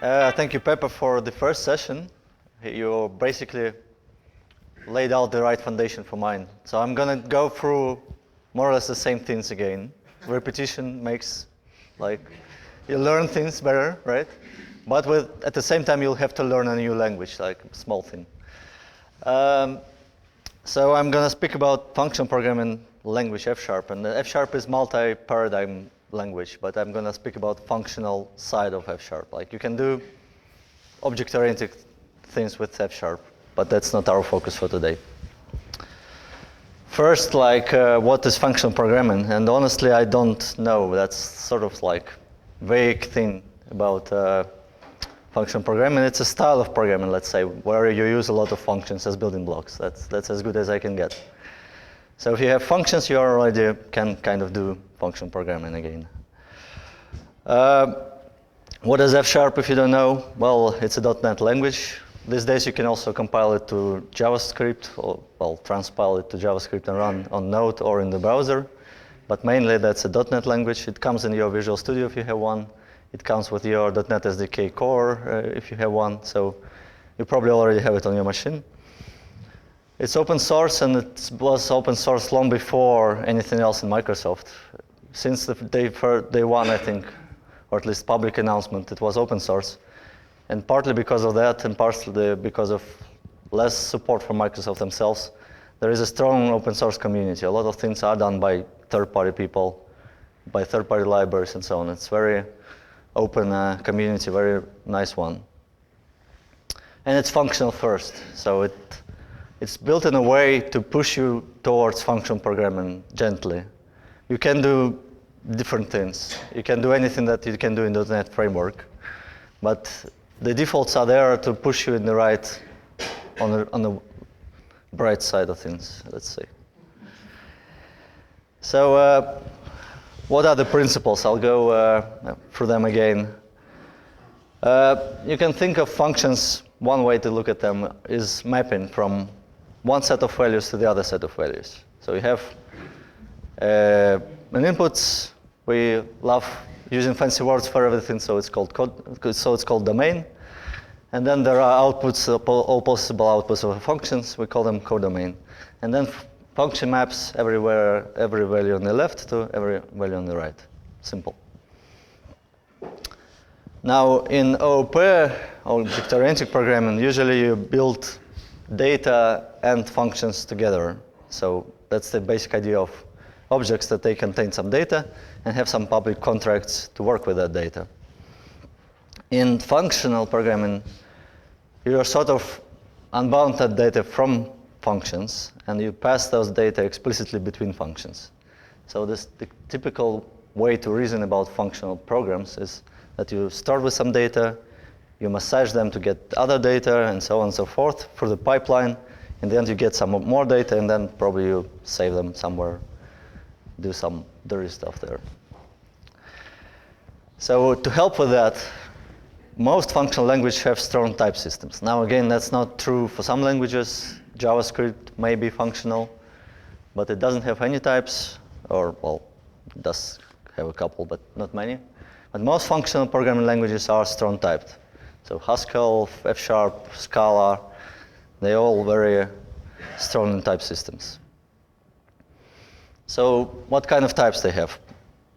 Thank you, Pepper, for the first session. You basically laid out the right foundation for mine. So I'm going to go through more or less the same things again. Repetition makes, you learn things better, right? But at the same time, you'll have to learn a new language, like a small thing. So I'm going to speak about function programming language F#. And F# is multi-paradigm language, but I'm going to speak about functional side of F#. Like you can do object-oriented things with F#, but that's not our focus for today. First, what is functional programming? And honestly, I don't know. That's sort of like vague thing about function programming. It's a style of programming, let's say, where you use a lot of functions as building blocks. That's as good as I can get. So if you have functions, you already can kind of do function programming again. What is F# if you don't know? Well, it's a .NET language. These days you can also compile it to JavaScript, or transpile it to JavaScript and run on Node or in the browser. But mainly that's a .NET language. It comes in your Visual Studio if you have one. It comes with your .NET SDK core if you have one. So you probably already have it on your machine. It's open source, and it was open source long before anything else in Microsoft. Since day one, I think, or at least public announcement, it was open source. And partly because of that, and partly because of less support from Microsoft themselves, there is a strong open source community. A lot of things are done by third-party people, by third-party libraries, and so on. It's very open community, very nice one. And it's functional first. So it's built in a way to push you towards function programming gently. You can do different things. You can do anything that you can do in .NET framework, but the defaults are there to push you in the right, on the bright side of things, let's say. So what are the principles? I'll go through them again. You can think of functions, one way to look at them is mapping from one set of values to the other set of values. So you have an input. We love using fancy words for everything, so it's called code. So it's called domain. And then there are outputs, all possible outputs of functions. We call them codomain. And then function maps everywhere, every value on the left to every value on the right. Simple. Now in OOP, object-oriented programming, usually you build data and functions together. So that's the basic idea of objects, that they contain some data and have some public contracts to work with that data. In functional programming, you are sort of unbound that data from functions, and you pass those data explicitly between functions. So the typical way to reason about functional programs is that you start with some data, you massage them to get other data, and so on and so forth through the pipeline. In the end, you get some more data, and then probably you save them somewhere, do some dirty stuff there. So to help with that, most functional languages have strong type systems. Now again, that's not true for some languages. JavaScript may be functional, but it doesn't have any types, or it does have a couple, but not many. But most functional programming languages are strong typed. So Haskell, F#, Scala, they're all very strong in type systems. So what kind of types they have?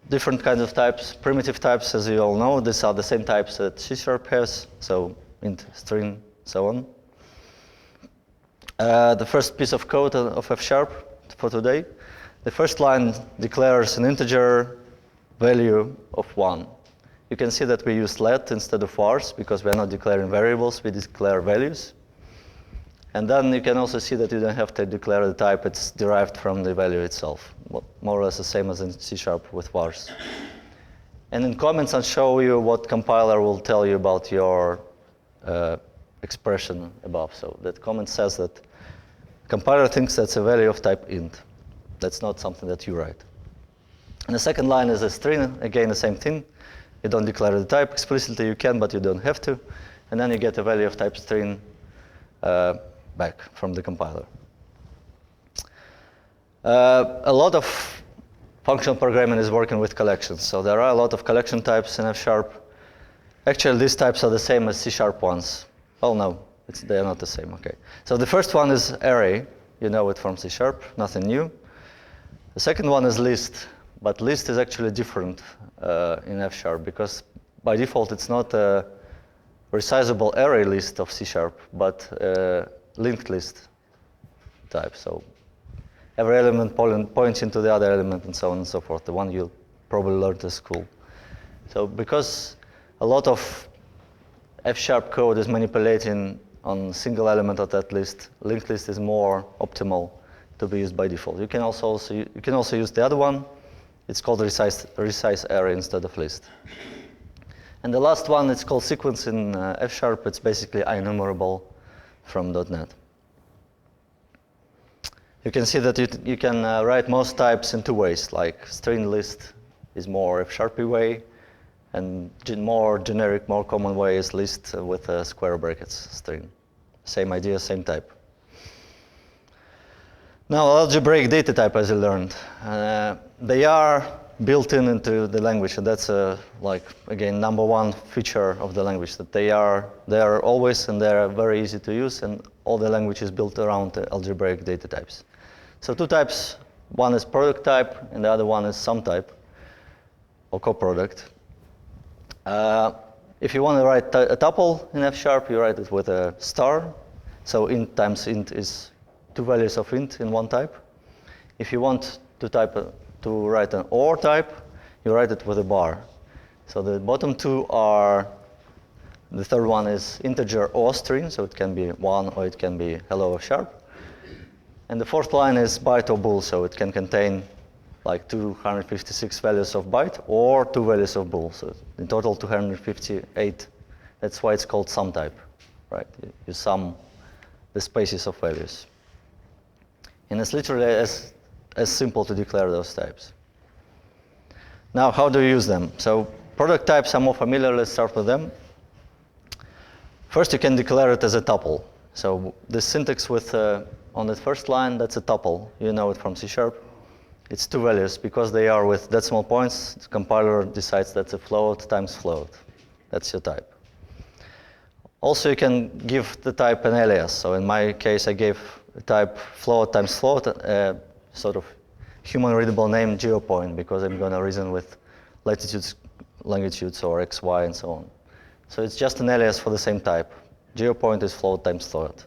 Different kinds of types. Primitive types, as you all know, these are the same types that C# has, so int, string, so on. The first piece of code of F# for today, the first line declares an integer value of 1. You can see that we use let instead of vars because we're not declaring variables, we declare values. And then you can also see that you don't have to declare the type, it's derived from the value itself. More or less the same as in C# with vars. And in comments, I'll show you what compiler will tell you about your expression above. So that comment says that compiler thinks that's a value of type int. That's not something that you write. And the second line is a string, again the same thing. You don't declare the type explicitly, you can, but you don't have to. And then you get a value of type string back from the compiler. A lot of functional programming is working with collections. So there are a lot of collection types in F#. Actually, these types are the same as C# ones. Oh no, they are not the same. Okay. So the first one is array. You know it from C#, nothing new. The second one is list, but list is actually different in F# because by default it's not a resizable array list of C#, but a linked list type. So every element points into the other element and so on and so forth, the one you probably learned at school. So because a lot of F# code is manipulating on single element of that list, linked list is more optimal to be used by default. You can also use the other one. It's called resize array instead of list. And the last one, it's called sequence in F#. It's basically enumerable from .NET. You can see that you can write most types in two ways, like string list is more F#y way, and more generic, more common way is list with square brackets string. Same idea, same type. Now, algebraic data type, as you learned, they are built into the language, and that's like again #1 feature of the language, that they are always, and they are very easy to use, and all the language is built around algebraic data types. So two types, one is product type, and the other one is sum type, or coproduct. If you want to write a tuple in F#, you write it with a star. So int times int is two values of int in one type. If you want to write an OR type, you write it with a bar. So the bottom two are, the third one is integer or string, so it can be 1 or it can be hello F#. And the fourth line is byte or bool, so it can contain like 256 values of byte or 2 values of bool. So in total 258. That's why it's called sum type, right? You sum the spaces of values. And it's literally as simple to declare those types. Now, how do you use them? So product types are more familiar. Let's start with them. First, you can declare it as a tuple. So the syntax with on the first line, that's a tuple. You know it from C#. It's two values. Because they are with decimal points, the compiler decides that's a float times float. That's your type. Also, you can give the type an alias. So in my case, I gave the type float times float, sort of human readable name geopoint, because I'm going to reason with latitudes, longitudes, or x, y, and so on. So it's just an alias for the same type. Geopoint is float times float.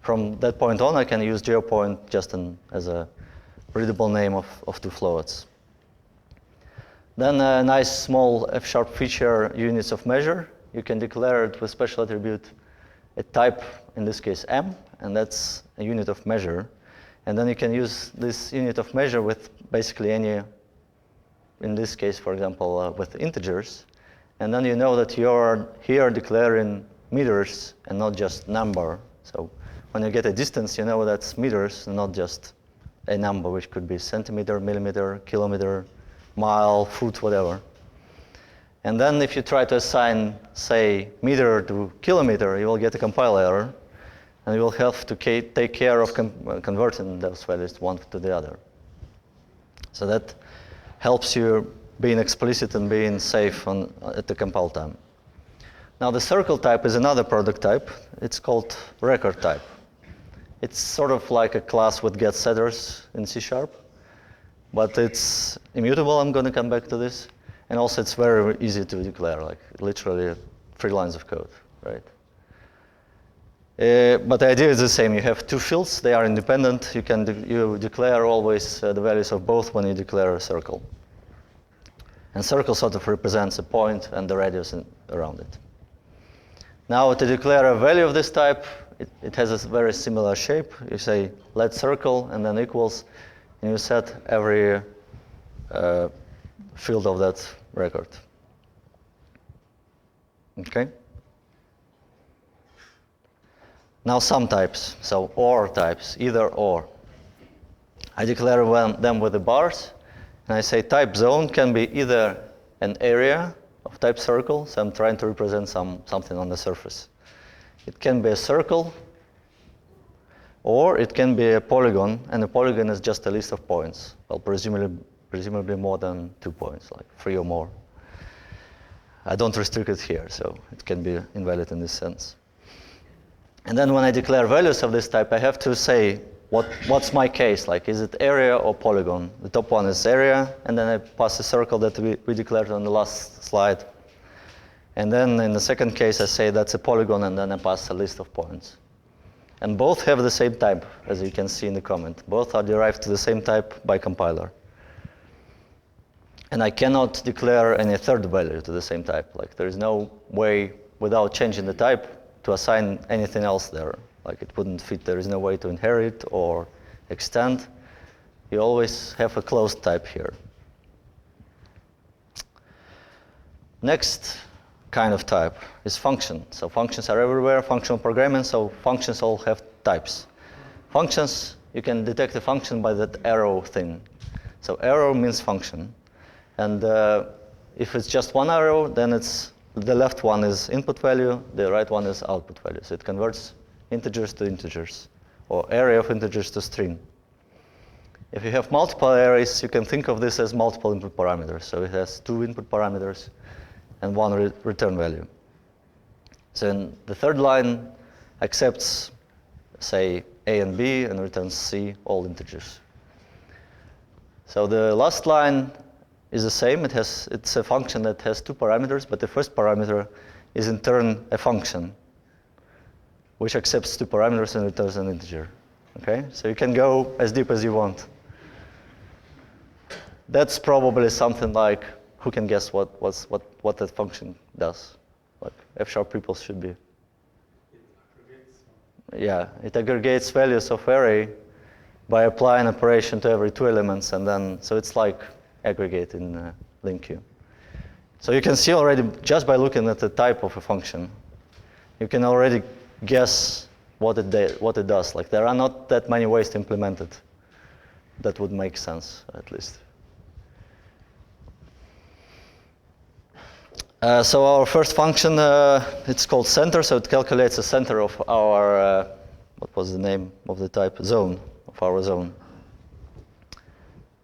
From that point on, I can use geopoint just as a readable name of two floats. Then a nice small F# feature, units of measure. You can declare it with special attribute a type, in this case m, and that's a unit of measure. And then you can use this unit of measure with basically any, in this case, for example, with integers. And then you know that you're here declaring meters and not just number. So when you get a distance, you know that's meters, not just a number, which could be centimeter, millimeter, kilometer, mile, foot, whatever. And then if you try to assign, say, meter to kilometer, you will get a compile error, and you will have to take care of converting those values one to the other. So that helps you being explicit and being safe at the compile time. Now the circle type is another product type. It's called record type. It's sort of like a class with get setters in C#, but it's immutable. I'm going to come back to this. And also it's very easy to declare, like literally 3 lines of code, right? But the idea is the same. You have two fields. They are independent. You declare always the values of both when you declare a circle. And circle sort of represents a point and the radius around it. Now to declare a value of this type, it has a very similar shape. You say let circle and then equals, and you set every field of that record. Okay? Now sum types, so or types, either or. I declare them with the bars, and I say type zone can be either an area of type circle, so I'm trying to represent something on the surface. It can be a circle, or it can be a polygon, and a polygon is just a list of points. Well, presumably more than 2 points, like 3 or more. I don't restrict it here, so it can be invalid in this sense. And then when I declare values of this type, I have to say what's my case, like is it area or polygon? The top one is area, and then I pass a circle that we declared on the last slide. And then in the second case, I say that's a polygon, and then I pass a list of points. And both have the same type, as you can see in the comment. Both are derived to the same type by compiler. And I cannot declare any third value to the same type. Like there is no way, without changing the type, to assign anything else there. Like it wouldn't fit. There is no way to inherit or extend. You always have a closed type here. Next kind of type is function. So functions are everywhere, functional programming, so functions all have types. Functions, you can detect a function by that arrow thing. So arrow means function. And if it's just one arrow, then it's the left one is input value, the right one is output value. So it converts integers to integers, or array of integers to string. If you have multiple arrays, you can think of this as multiple input parameters. So it has 2 input parameters and 1 return value. So in the third line accepts, say, A and B, and returns C, all integers. So the last line is the same. It's a function that has 2 parameters, but the first parameter is in turn a function, which accepts 2 parameters and returns an integer. Okay, so you can go as deep as you want. That's probably something like, who can guess what that function does? What F# people should be. It aggregates. Yeah, it aggregates values of array by applying operation to every 2 elements, and then so it's like aggregate in LINQ. So you can see already, just by looking at the type of a function, you can already guess what it does. Like there are not that many ways to implement it that would make sense, at least. So our first function, it's called center, so it calculates the center of our, what was the name of the type? Zone, of our zone.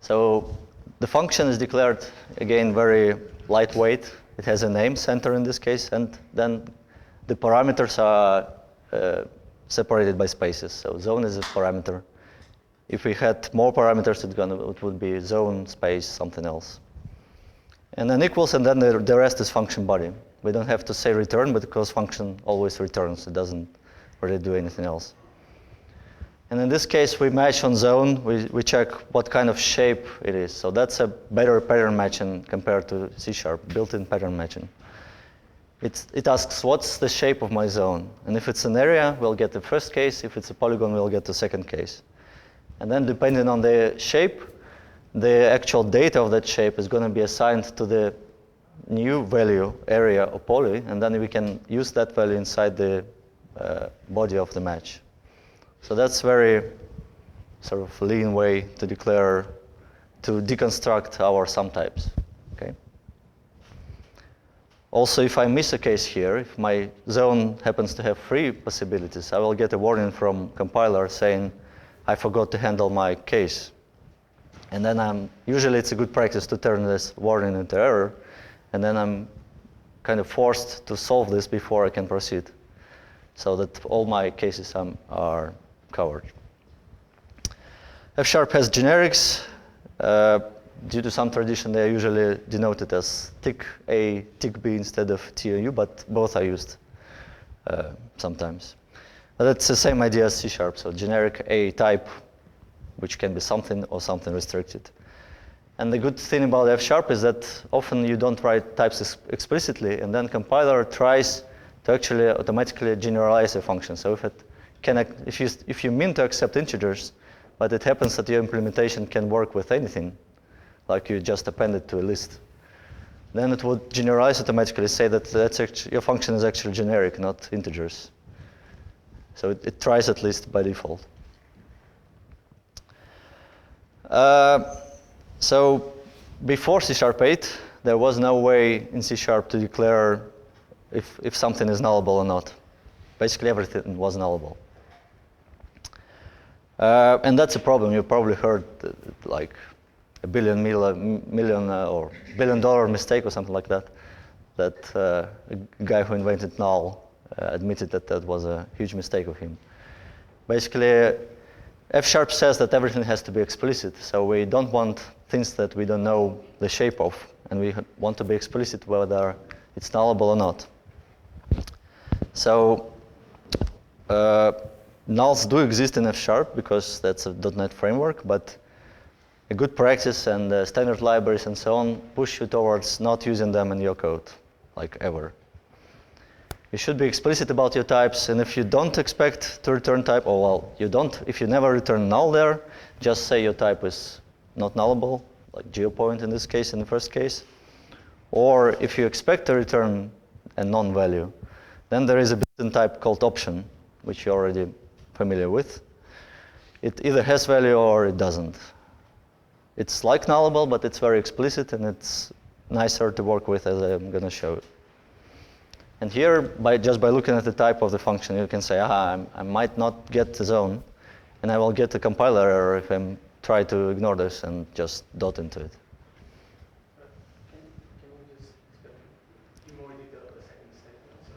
So the function is declared, again, very lightweight. It has a name, center in this case, and then the parameters are separated by spaces. So zone is a parameter. If we had more parameters, it would be zone, space, something else. And then equals, and then the rest is function body. We don't have to say return, but because function always returns, it doesn't really do anything else. And in this case, we match on zone. We check what kind of shape it is. So that's a better pattern matching compared to C#, built-in pattern matching. It asks, what's the shape of my zone? And if it's an area, we'll get the first case. If it's a polygon, we'll get the second case. And then depending on the shape, the actual data of that shape is going to be assigned to the new value, area, or poly, and then we can use that value inside the body of the match. So that's very sort of lean way to deconstruct our sum types. Okay. Also, if I miss a case here, if my zone happens to have 3 possibilities, I will get a warning from compiler saying, I forgot to handle my case. And then usually it's a good practice to turn this warning into error, and then I'm kind of forced to solve this before I can proceed, so that all my cases are covered. F# has generics. Due to some tradition, they are usually denoted as tick A, tick B instead of T or U, but both are used sometimes. But it's the same idea as C#, so generic A type, which can be something or something restricted. And the good thing about F# is that often you don't write types explicitly, and then compiler tries to actually automatically generalize a function. So if you mean to accept integers, but it happens that your implementation can work with anything, like you just append it to a list, then it would generalize automatically, say that your function is actually generic, not integers. So it tries at least by default. So before C#8, there was no way in C# to declare if something is nullable or not. Basically, everything was nullable. And that's a problem. You probably heard like a $1 billion or $1 billion mistake or something like that. that a guy who invented null admitted that that was a huge mistake of him. Basically, F# says that everything has to be explicit, so we don't want things that we don't know the shape of, and we want to be explicit whether it's nullable or not. So nulls do exist in F# because that's a .NET framework, but a good practice and standard libraries and so on push you towards not using them in your code, like ever. You should be explicit about your types, and if you don't expect to return type, or well, if you never return null there, just say your type is not nullable, like geopoint in this case, in the first case. Or if you expect to return a non-value, then there is a built-in type called option, which you're already familiar with. It either has value or it doesn't. It's like nullable, but it's very explicit, and it's nicer to work with, as I'm going to show. And here, just by looking at the type of the function, you can say, I might not get the zone, and I will get a compiler error if I try to ignore this and just dot into it. Can we just explain in more detail the second statement? So,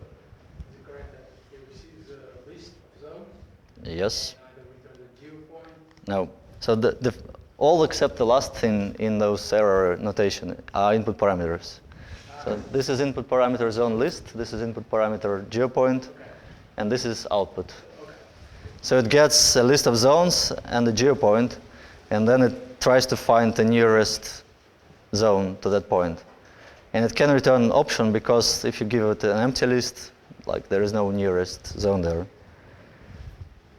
is it correct that it receives a list of zones? Yes. And either return the geopoint? No. So all except the last thing in those error notation are input parameters. So this is input parameter zone list, this is input parameter geopoint, and this is output. So it gets a list of zones and a geopoint, and then it tries to find the nearest zone to that point. And it can return an option because if you give it an empty list, like there is no nearest zone there.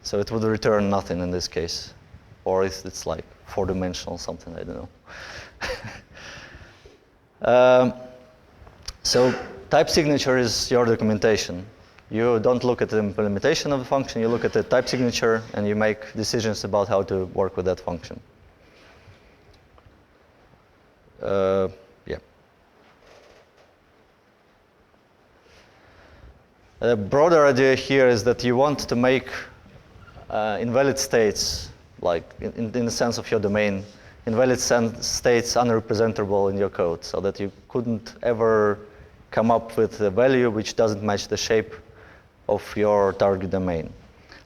So it would return nothing in this case. Or if it's like 4-dimensional something, I don't know. So type signature is your documentation. You don't look at the implementation of the function, you look at the type signature, and you make decisions about how to work with that function. Yeah. The broader idea here is that you want to make invalid states, like in the sense of your domain, invalid states unrepresentable in your code, so that you couldn't ever come up with a value which doesn't match the shape of your target domain.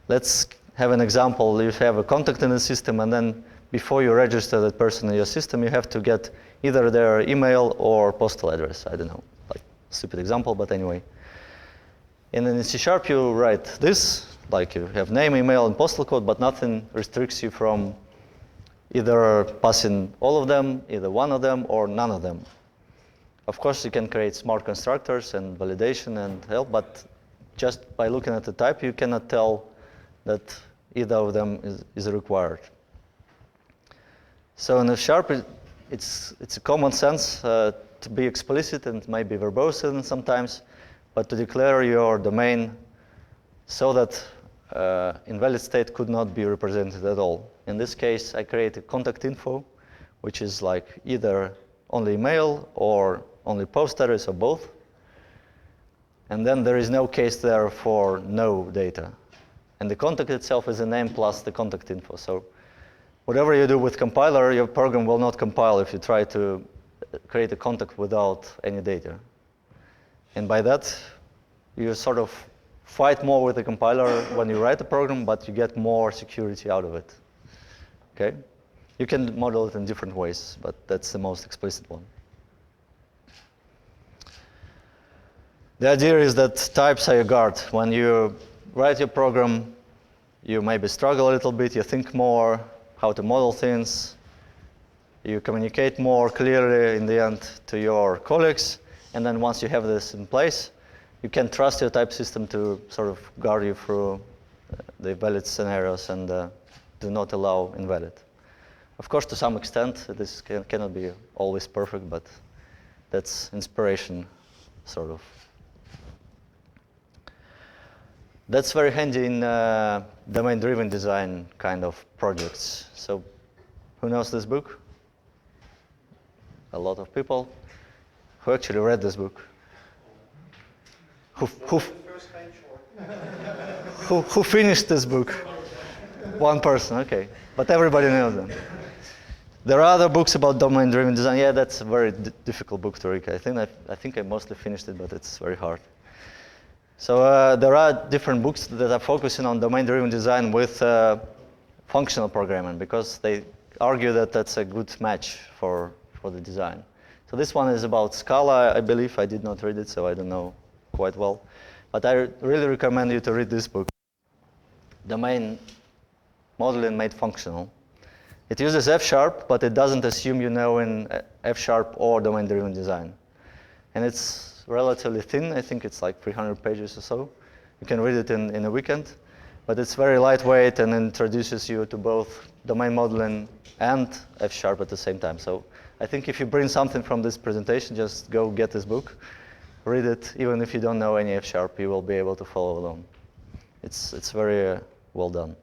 Let's have an example. You have a contact in the system, and then before you register that person in your system, you have to get either their email or postal address. I don't know, like stupid example, but anyway. And in C# you write this, like you have name, email, and postal code, but nothing restricts you from either passing all of them, either one of them, or none of them. Of course, you can create smart constructors and validation and help, but just by looking at the type, you cannot tell that either of them is required. So in F#, it's a common sense to be explicit and maybe verbose sometimes, but to declare your domain so that invalid state could not be represented at all. In this case, I create a contact info, which is like either only email or only post address or both. And then there is no case there for no data. And the contact itself is a name plus the contact info. So whatever you do with compiler, your program will not compile if you try to create a contact without any data. And by that, you sort of fight more with the compiler when you write the program, but you get more security out of it. Okay? You can model it in different ways, but that's the most explicit one. The idea is that types are your guard. When you write your program, you maybe struggle a little bit, you think more how to model things, you communicate more clearly in the end to your colleagues, and then once you have this in place, you can trust your type system to sort of guard you through the valid scenarios and do not allow invalid. Of course, to some extent, this cannot be always perfect, but that's inspiration, sort of. That's very handy in domain-driven design kind of projects. So who knows this book? A lot of people. Who actually read this book? Who finished this book? One person, okay. But everybody knows them. There are other books about domain-driven design. Yeah, that's a very difficult book to read. I think I mostly finished it, but it's very hard. So there are different books that are focusing on domain-driven design with functional programming, because they argue that that's a good match for the design. So this one is about Scala, I believe. I did not read it, so I don't know quite well. But I really recommend you to read this book, Domain Modeling Made Functional. It uses F#, but it doesn't assume you know in F# or domain-driven design. And it's relatively thin. I think it's like 300 pages or so. You can read it in a weekend. But it's very lightweight and introduces you to both domain modeling and F# at the same time. So I think if you bring something from this presentation, just go get this book, read it. Even if you don't know any F#, you will be able to follow along. It's very well done.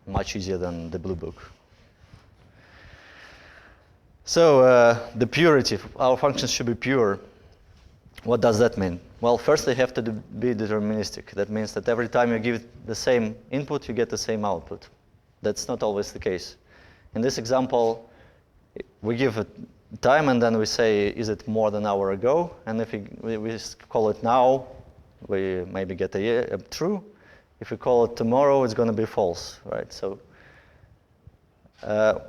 Much easier than the blue book. So the purity, our functions should be pure. What does that mean? Well, first they have to be deterministic. That means that every time you give the same input, you get the same output. That's not always the case. In this example, we give a time and then we say, is it more than an hour ago? And if we call it now, we maybe get a true. If we call it tomorrow, it's going to be false, right? So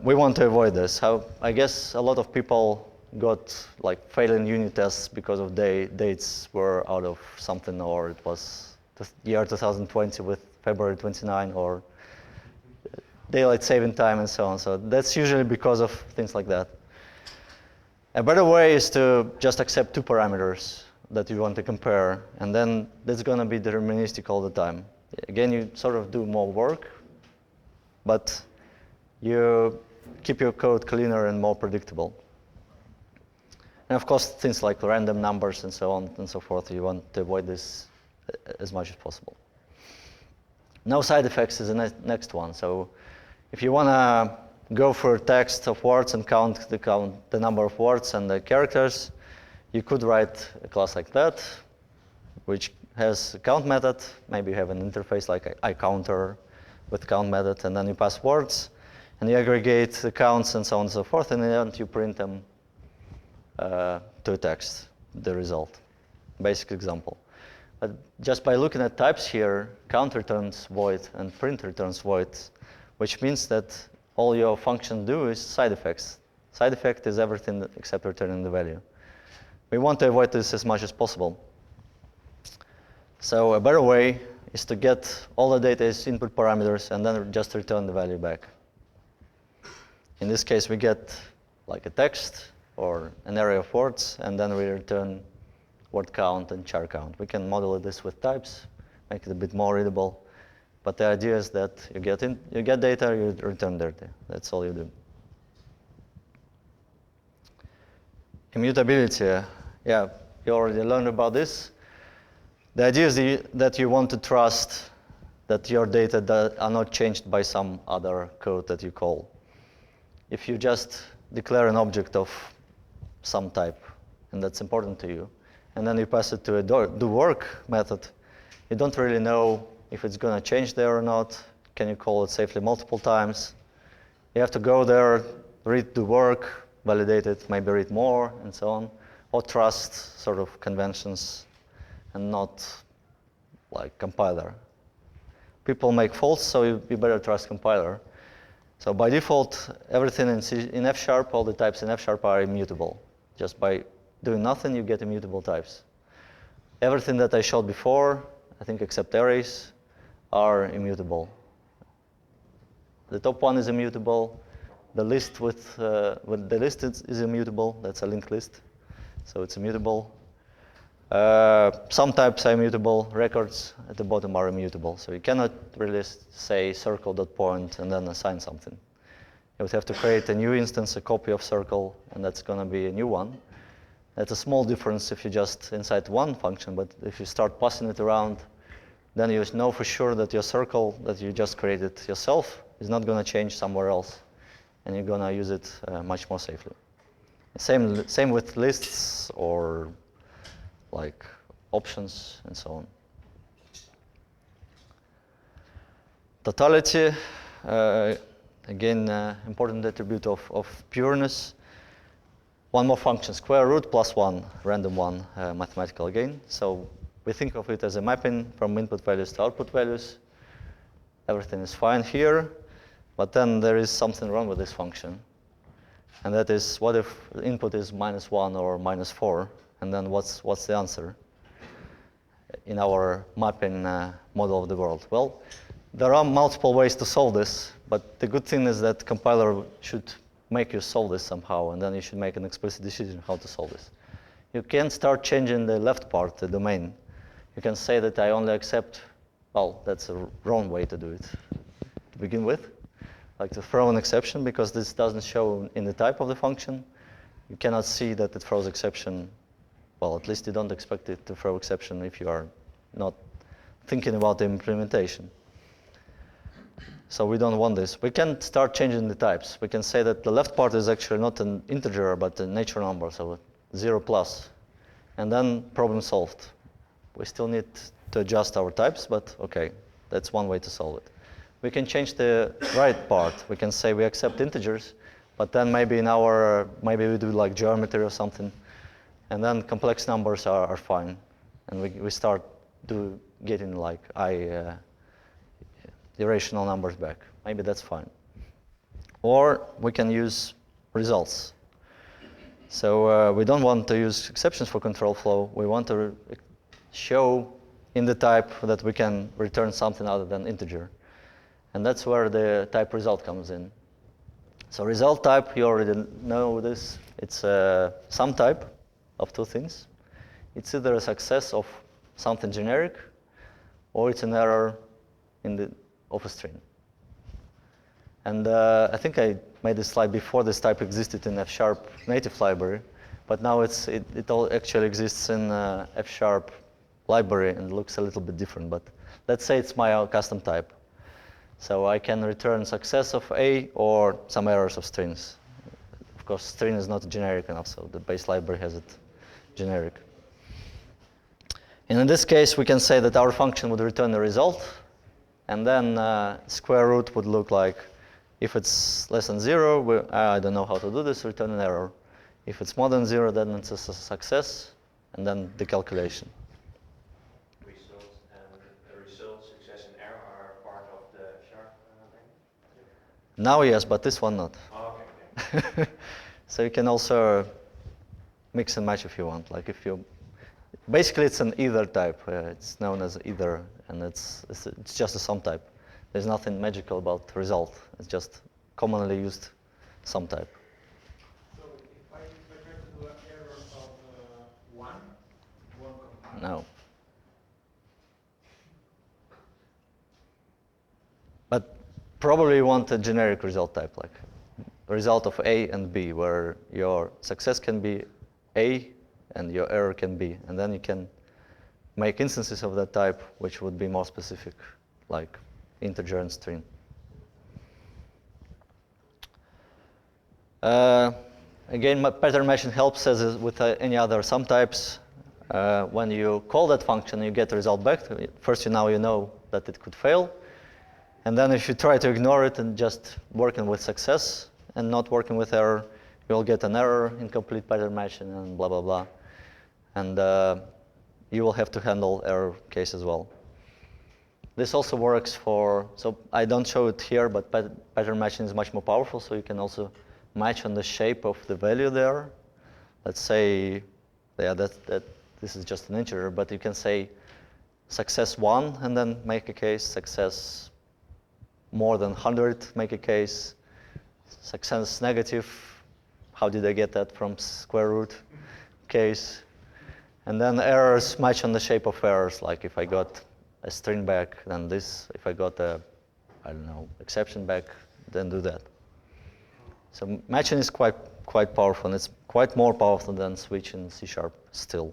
we want to avoid this. I guess a lot of people got like failing unit tests because of dates were out of something, or it was the year 2020 with February 29, or daylight saving time and so on. So that's usually because of things like that. A better way is to just accept two parameters that you want to compare, and then that's going to be deterministic all the time. Again, you sort of do more work, but you keep your code cleaner and more predictable. And of course, things like random numbers and so on and so forth, you want to avoid this as much as possible. No side effects is the next one. So if you want to go for text of words and count the number of words and the characters, you could write a class like that, which has a count method. Maybe you have an interface like iCounter with count method, and then you pass words, and you aggregate the counts and so on and so forth, and then you print them to text, the result. Basic example. But just by looking at types here, count returns void and print returns void, which means that all your functions do is side effects. Side effect is everything except returning the value. We want to avoid this as much as possible. So a better way is to get all the data as input parameters and then just return the value back. In this case, we get like a text or an array of words, and then we return word count and char count. We can model this with types, make it a bit more readable. But the idea is that you get data, you return data. That's all you do. Immutability. Yeah, you already learned about this. The idea is that you want to trust that your data are not changed by some other code that you call. If you just declare an object of some type, and that's important to you, and then you pass it to a doWork method, you don't really know if it's going to change there or not. Can you call it safely multiple times? You have to go there, read doWork, validate it, maybe read more, and so on, or trust sort of conventions and not like compiler. People make faults, so you better trust compiler. So by default, everything in F#, all the types in F# are immutable. Just by doing nothing, you get immutable types. Everything that I showed before, I think except arrays, are immutable. The top one is immutable. The list with the list is immutable. That's a linked list, so it's immutable. Some types are immutable. Records at the bottom are immutable. So you cannot really say circle.point and then assign something. You would have to create a new instance, a copy of circle, and that's going to be a new one. That's a small difference if you just inside one function, but if you start passing it around, then you know for sure that your circle that you just created yourself is not going to change somewhere else, and you're going to use it much more safely. Same with lists or like options and so on. Totality. Again, important attribute of pureness. One more function, square root plus 1, random one, mathematical again. So we think of it as a mapping from input values to output values. Everything is fine here, but then there is something wrong with this function. And that is, what if the input is -1 or -4? And then what's the answer in our mapping model of the world? Well, there are multiple ways to solve this, but the good thing is that compiler should make you solve this somehow, and then you should make an explicit decision how to solve this. You can start changing the left part, the domain. You can say that I only accept, well, that's a wrong way to do it to begin with. Like to throw an exception, because this doesn't show in the type of the function. You cannot see that it throws exception. Well, at least you don't expect it to throw exception if you are not thinking about the implementation. So we don't want this. We can start changing the types. We can say that the left part is actually not an integer, but a natural number, so 0 plus. And then problem solved. We still need to adjust our types, but okay, that's one way to solve it. We can change the right part. We can say we accept integers, but then maybe maybe we do like geometry or something, and then complex numbers are fine, and we start getting like irrational numbers back. Maybe that's fine. Or we can use results. So we don't want to use exceptions for control flow. We want to show in the type that we can return something other than integer. And that's where the type result comes in. So result type, you already know this. It's a sum type of two things. It's either a success of something generic, or it's an error of a string. And I think I made this slide before. This type existed in F# native library, but now it all actually exists in F# library and looks a little bit different. But let's say it's my custom type. So I can return success of A or some errors of strings. Of course, string is not generic enough, so the base library has it generic. And in this case, we can say that our function would return the result, and then square root would look like, if it's less than 0, I don't know how to do this, return an error. If it's more than 0, then it's a success, and then the calculation. Now yes, but this one not. Oh, okay. So you can also mix and match if you want. Like basically it's an either type. It's known as either, and it's just a sum type. There's nothing magical about result. It's just commonly used sum type. So if I try to do an error of 1, it won't compile. No. But probably you want a generic result type, like a result of A and B, where your success can be A and your error can be. And then you can make instances of that type which would be more specific, like integer and string. Again, pattern matching helps as with any other sum types. When you call that function, you get the result back. First, now you know that it could fail. And then if you try to ignore it and just working with success and not working with error, you'll get an error, incomplete pattern matching, and blah, blah, blah. And you will have to handle error case as well. This also works so I don't show it here, but pattern matching is much more powerful, so you can also match on the shape of the value there. Let's say, yeah, that this is just an integer, but you can say success 1 and then make a case, success more than 100, make a case, success negative, how did I get that from square root case, and then errors match on the shape of errors, like if I got a string back, then this, if I got a, I don't know, exception back, then do that. So matching is quite powerful, and it's quite more powerful than switch in C# still.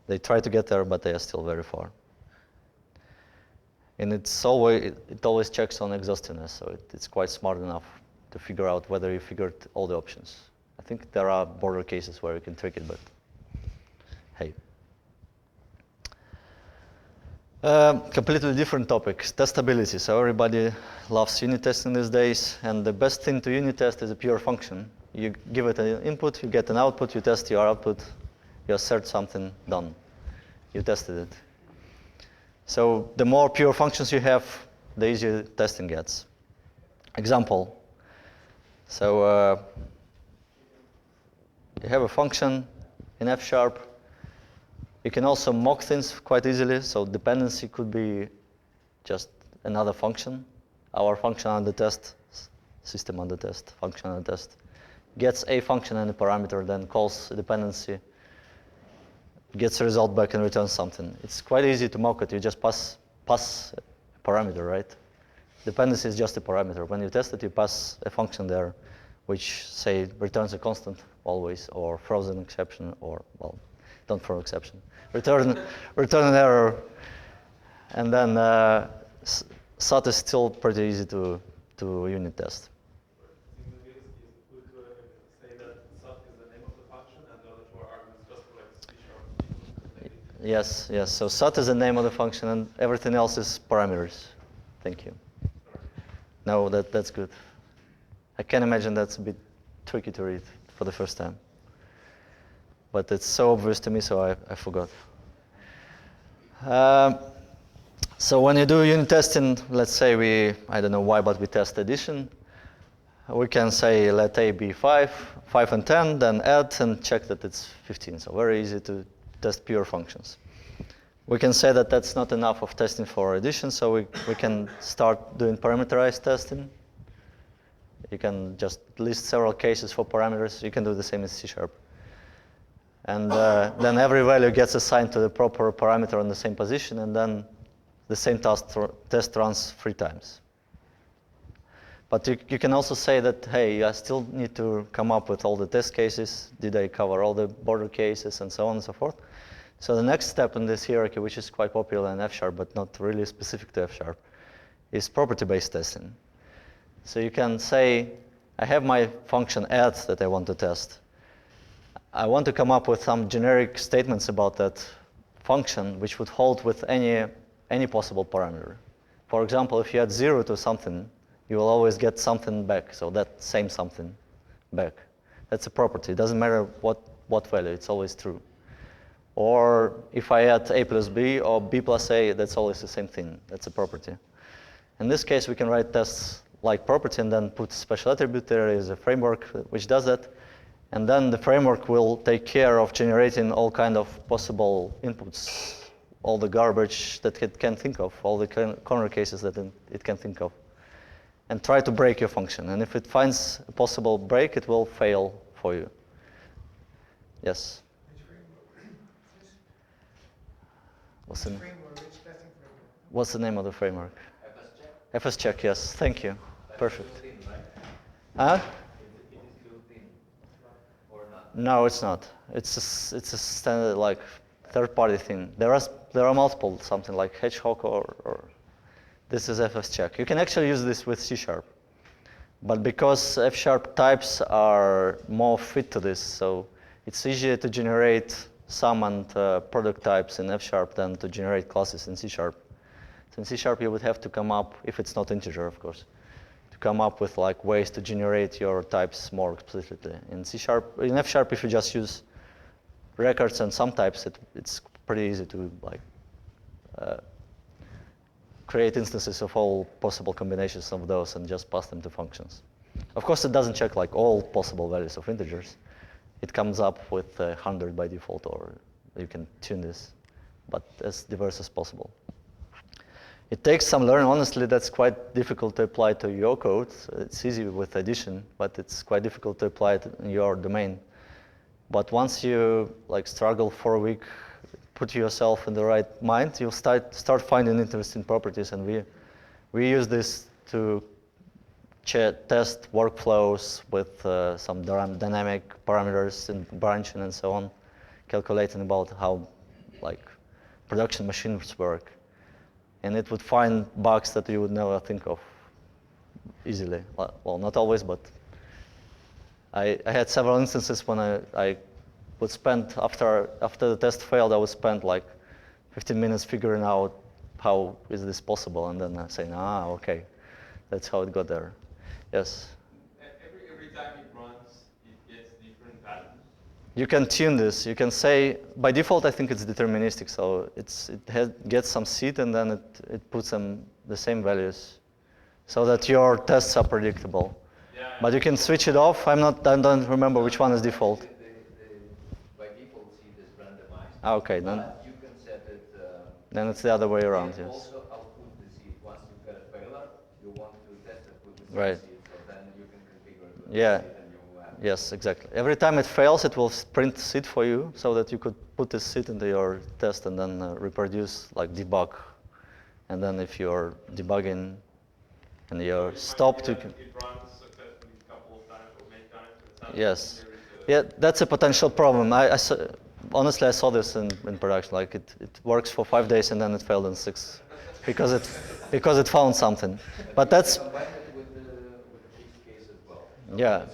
They try to get there, but they are still very far. And it always checks on exhaustiveness, so it's quite smart enough to figure out whether you figured all the options. I think there are border cases where you can trick it, but hey. Completely different topic, testability. So everybody loves unit testing these days, and the best thing to unit test is a pure function. You give it an input, you get an output, you test your output, you assert something, done. You tested it. So the more pure functions you have, the easier testing gets. Example. So you have a function in F#. You can also mock things quite easily. So dependency could be just another function. Our function under test, system under test, function under test, gets a function and a parameter, then calls a dependency, gets a result back and returns something. It's quite easy to mock it. You just pass a parameter, right? Dependency is just a parameter. When you test it, you pass a function there, which, say, returns a constant always, or throws an exception, or, well, don't throw exception. Return an error. And then SAT is still pretty easy to unit test. Yes. So SAT is the name of the function, and everything else is parameters. Thank you. No, that's good. I can imagine that's a bit tricky to read for the first time. But it's so obvious to me, so I forgot. So when you do unit testing, let's say I don't know why, but we test addition. We can say let A be 5 and 10, then add and check that it's 15. So very easy to test pure functions. We can say that that's not enough of testing for addition, so we can start doing parameterized testing. You can just list several cases for parameters. You can do the same in C#. And then every value gets assigned to the proper parameter on the same position, and then the same test runs 3 times. But you can also say that, hey, I still need to come up with all the test cases. Did I cover all the border cases, and so on and so forth? So the next step in this hierarchy, which is quite popular in F#, but not really specific to F#, is property-based testing. So you can say, I have my function add that I want to test. I want to come up with some generic statements about that function which would hold with any possible parameter. For example, if you add 0 to something, you will always get something back, so that same something back. That's a property. It doesn't matter what value, it's always true. Or if I add a plus b or b plus a, that's always the same thing. That's a property. In this case, we can write tests like property and then put special attribute. There is a framework which does that. And then the framework will take care of generating all kind of possible inputs, all the garbage that it can think of, all the corner cases that it can think of, and try to break your function. And if it finds a possible break, it will fail for you. Yes? What's the name of the framework? FSCheck, yes. Thank you. Perfect. Huh? No, it's not. It's a standard like third-party thing. There are multiple, something like Hedgehog or this is FSCheck. You can actually use this with C#, but because F# types are more fit to this, so it's easier to generate sum and product types in F# than to generate classes in C#. So in C# you would have to come up, if it's not integer, of course, to come up with like ways to generate your types more explicitly. In F#, if you just use records and sum types, it's pretty easy to like create instances of all possible combinations of those and just pass them to functions. Of course, it doesn't check like all possible values of integers. It comes up with 100 by default, or you can tune this, but as diverse as possible. It takes some learning. Honestly, that's quite difficult to apply to your code. It's easy with addition, but it's quite difficult to apply it in your domain. But once you like struggle for a week, put yourself in the right mind, you'll start finding interesting properties. And we use this to test workflows with some dynamic parameters and branching and so on, calculating about how like production machines work. And it would find bugs that you would never think of easily. Well, not always, but I had several instances when I would spend, after the test failed, I would spend like 15 minutes figuring out how is this possible, and then saying, okay, that's how it got there. Yes? Every time it runs, it gets different values. You can tune this. You can say, by default, I think it's deterministic, so gets some seed, and then it puts them the same values, so that your tests are predictable. Yeah. But you can switch it off. I don't remember which one is default. By default, seed is randomized. Okay, then. But you can set it. Then it's the other way around. And Yes. also output the seed. Once you get a failure, you want to test and put the Right. seed. So then you can configure the Yeah. seed and you have. Yes, exactly. Every time it fails, it will print seed for you, so that you could put this seed into your test and then reproduce, like debug. And then if you're debugging and you're stopped, you can. It runs successfully a couple of times or many times. Yes. Yeah, that's a potential problem. Honestly, I saw this in production. Like it works for 5 days and then it failed in 6 because it found something. But that's. Combine it with the fixed case as well. Yeah. It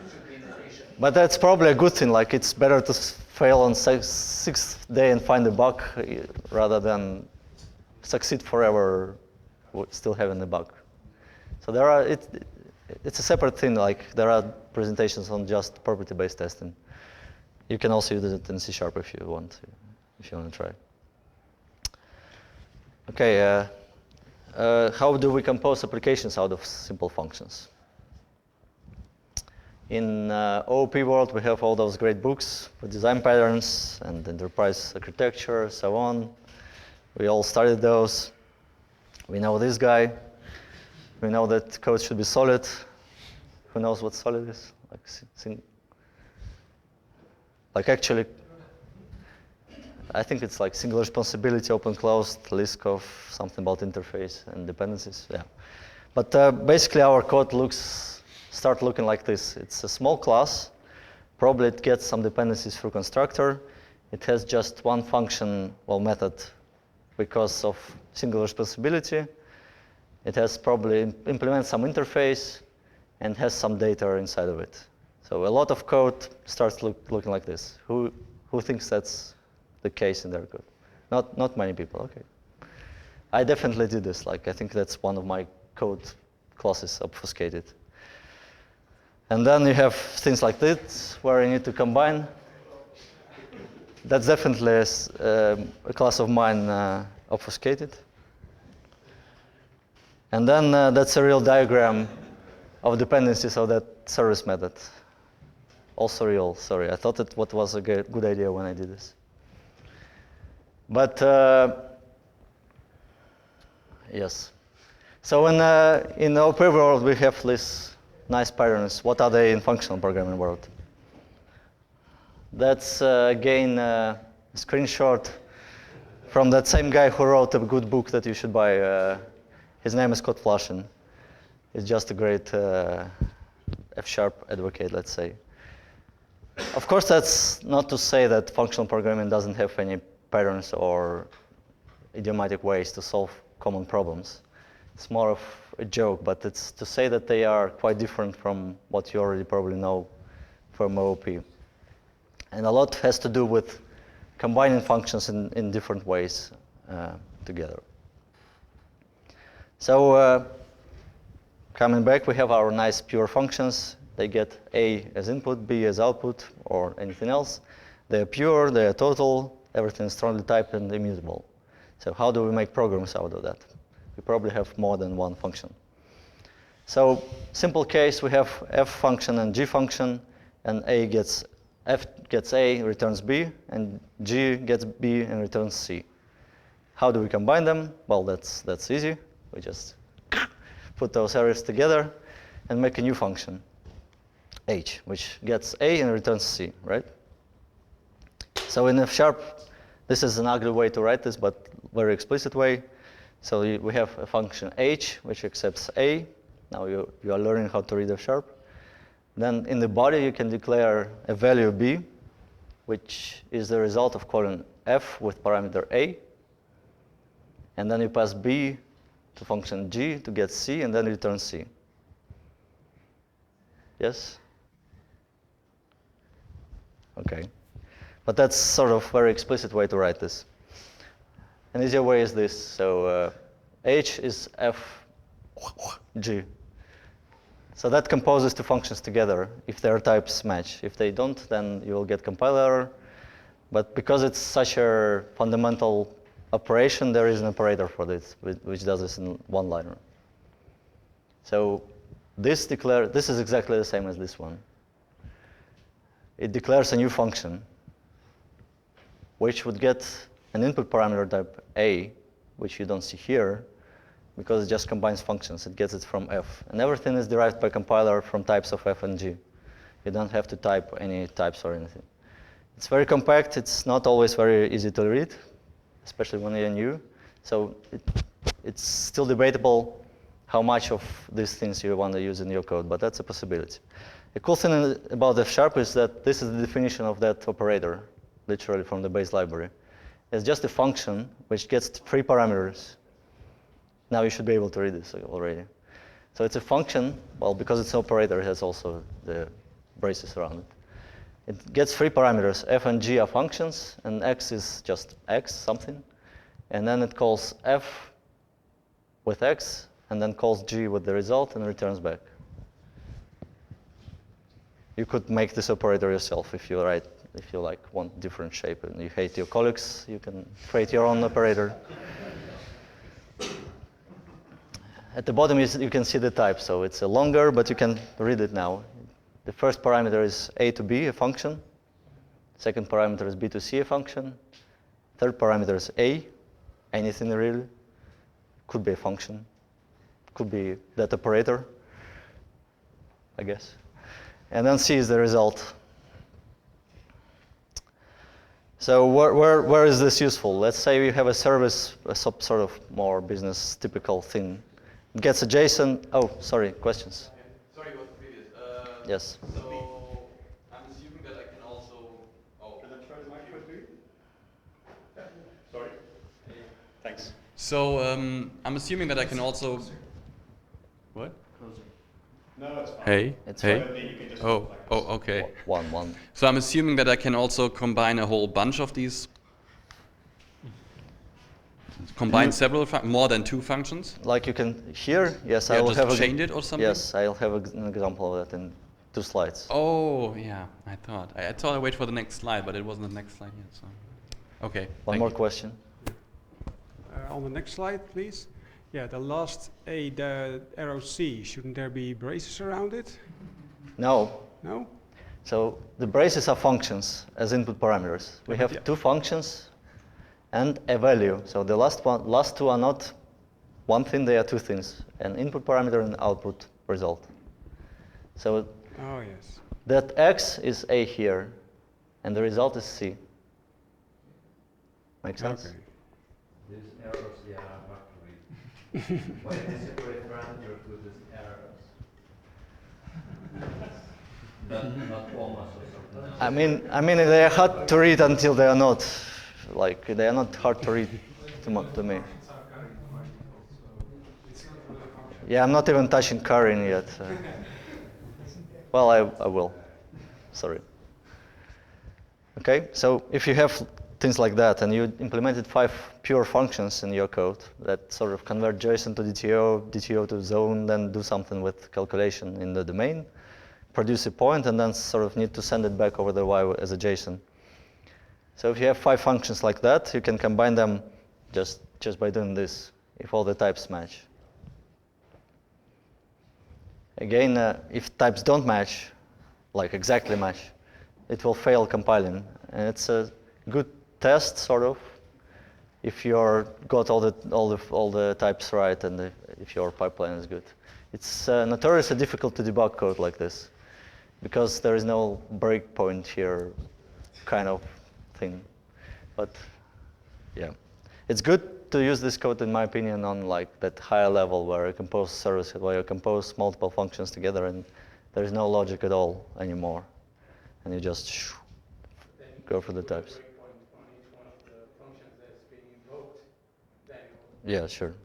should be in addition. But that's probably a good thing. Like it's better to fail on 6th day and find a bug rather than succeed forever still having the bug. So it's a separate thing. Like there are presentations on just property-based testing. You can also use it in C# if you want to try. Okay. How do we compose applications out of simple functions? In OOP world, we have all those great books with design patterns and enterprise architecture, so on. We all studied those. We know this guy. We know that code should be solid. Who knows what solid is? Like actually, I think it's like single responsibility, open closed, Liskov, something about interface and dependencies. Yeah. But basically, our code start looking like this. It's a small class. Probably it gets some dependencies through constructor. It has just one function, method, because of single responsibility. It has probably implements some interface and has some data inside of it. So a lot of code starts looking like this. Who thinks that's the case in their code? Not many people. Okay. I definitely did this. Like I think that's one of my code classes obfuscated. And then you have things like this where you need to combine. That's definitely a class of mine obfuscated. And then that's a real diagram of dependencies of that service method. Also real, sorry. I thought it was a good idea when I did this. But yes. So in the OP world, we have these nice patterns. What are they in functional programming world? That's again a screenshot from that same guy who wrote a good book that you should buy. His name is Scott Flashin. He's just a great F# advocate, let's say. Of course, that's not to say that functional programming doesn't have any patterns or idiomatic ways to solve common problems. It's more of a joke, but it's to say that they are quite different from what you already probably know from OOP. And a lot has to do with combining functions in different ways together. So coming back, we have our nice pure functions. They get A as input, B as output, or anything else. They are pure, they are total, everything is strongly typed and immutable. So how do we make programs out of that? We probably have more than one function. So simple case, we have F function and G function, and F gets A, returns B, and G gets B and returns C. How do we combine them? Well, that's easy. We just put those arrays together and make a new function, H, which gets A and returns C, right? So in F#, this is an ugly way to write this, but very explicit way. So we have a function H, which accepts A. Now you are learning how to read F#. Then in the body, you can declare a value B, which is the result of calling F with parameter A. And then you pass B to function G to get C, and then return C. Yes? Okay. But that's sort of very explicit way to write this. An easier way is this. So H is F G. So that composes two functions together if their types match. If they don't, then you will get compiler error. But because it's such a fundamental operation, there is an operator for this, which does this in one-liner. So this is exactly the same as this one. It declares a new function, which would get an input parameter type A, which you don't see here, because it just combines functions. It gets it from F. And everything is derived by compiler from types of F and G. You don't have to type any types or anything. It's very compact. It's not always very easy to read, especially when you're new. So it's still debatable how much of these things you want to use in your code, but that's a possibility. The cool thing about F# is that this is the definition of that operator, literally from the base library. It's just a function which gets 3 parameters. Now you should be able to read this already. So it's a function, well, because it's an operator, it has also the braces around it. It gets 3 parameters. F and G are functions, and X is just X, something. And then it calls F with X, and then calls G with the result, and returns back. You could make this operator yourself if you want different shape and you hate your colleagues, you can create your own operator. At the bottom you can see the type, so it's longer, but you can read it now. The first parameter is A to B, a function. Second parameter is B to C, a function. Third parameter is A, anything really. Could be a function. Could be that operator, I guess. And then C is the result. So where is this useful? Let's say you have a service, a sort of more business typical thing. It gets a JSON. Oh, sorry, questions? Sorry about the previous. Yes. So I'm assuming that I can also. Oh. Can I try the microphone for you? Yeah. Sorry. Thanks. So I'm assuming that I can also. What? No, it's fine. Hey. It's hey. fine. You can just Oh. like Oh. this. Okay. One. So I'm assuming that I can also combine a whole bunch of these. Combine several, more than 2 functions. Like you can here, yes, Yeah, I will just have change it or something. Yes, I'll have an example of that in 2 slides. Oh yeah, I thought I'd wait for the next slide, but it wasn't the next slide yet. So. Okay. One thank more you. question. On the next slide, please. Yeah, the last A, the arrow C, shouldn't there be braces around it? No. No? So the braces are functions as input parameters. We have Yeah. 2 functions and a value. So the last 2 are not one thing, they are 2 things, an input parameter and output result. So Oh, yes. that X is A here, and the result is C. Make sense? Okay. These errors, yeah, are hard to read. Why they separate parameters with these errors? Not commas or something else. I mean, they are hard to read until they are not. Like, they are not hard to read to me. Yeah, I'm not even touching currying yet. Well, I will. Sorry. Okay, so if you have things like that and you implemented 5 pure functions in your code that sort of convert JSON to DTO, DTO to zone, then do something with calculation in the domain, produce a point, and then sort of need to send it back over the wire as a JSON. So if you have 5 functions like that, you can combine them just by doing this, if all the types match. Again, if types don't match, like exactly match, it will fail compiling. And it's a good test, sort of, if you're got all the types right and if your pipeline is good. It's notoriously difficult to debug code like this because there is no breakpoint here, kind of thing. But yeah, it's good to use this code, in my opinion, on like that higher level where you compose service, where you compose multiple functions together, and there is no logic at all anymore, and you just go for the types. Yeah, sure.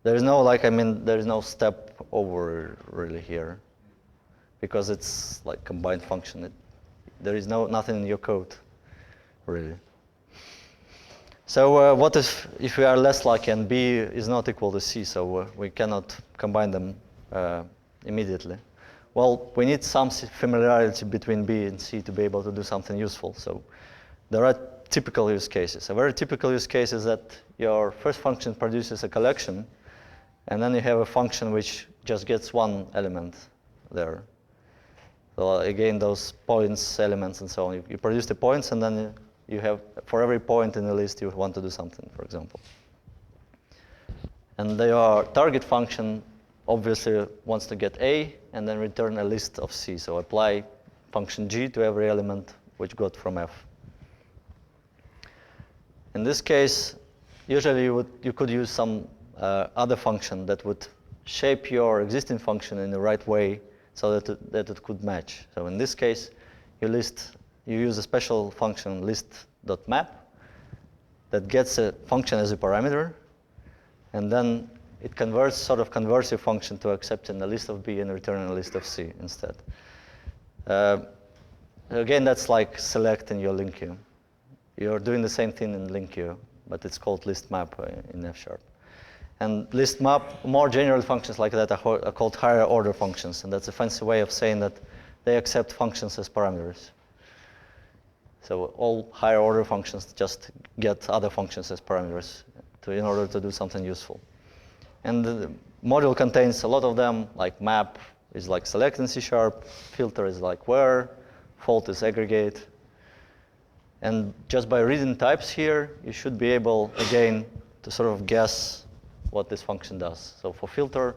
There is no there is no step over really here, because it's like combined function. There is nothing in your code, really. So what if we are less lucky and B is not equal to C, so we cannot combine them immediately? Well, we need some familiarity between B and C to be able to do something useful. So there are typical use cases. A very typical use case is that your first function produces a collection, and then you have a function which just gets one element there. So again, those points, elements, and so on. You produce the points, and then you have, for every point in the list, you want to do something, for example. And your target function obviously wants to get A and then return a list of C. So apply function G to every element which got from F. In this case, usually you could use some other function that would shape your existing function in the right way so that it could match. So in this case, you use a special function list.map that gets a function as a parameter, and then it converts sort of conversive function to accepting a list of B and returning a list of C instead. Again, that's like selecting your link queue. You're doing the same thing in link queue, but it's called list map in F#. And list map, more general functions like that are called higher order functions, and that's a fancy way of saying that they accept functions as parameters. So all higher order functions just get other functions as parameters in order to do something useful. And the module contains a lot of them, like map is like select in C#, filter is like where, fault is aggregate. And just by reading types here, you should be able, again, to sort of guess what this function does. So for filter,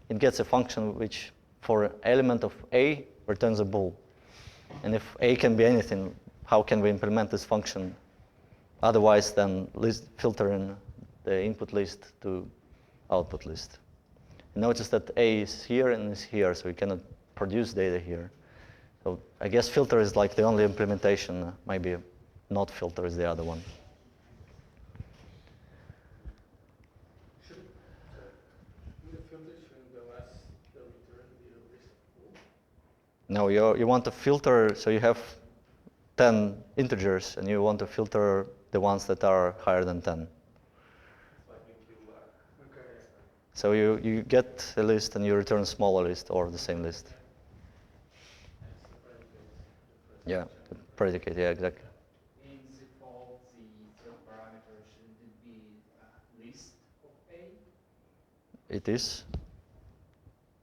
it gets a function which, for an element of A, returns a bool. And if A can be anything, how can we implement this function otherwise than filtering the input list to output list? You notice that A is here and is here, so we cannot produce data here. So I guess filter is like the only implementation, maybe not filter is the other one. The filter shouldn't go as the return the list of bool. No, you want to filter, so you have 10 integers, and you want to filter the ones that are higher than 10. Okay. So you get a list and you return a smaller list or the same list. Yeah, the predicate, yeah, exactly. In default, the third parameter, shouldn't it be a list of A? It is.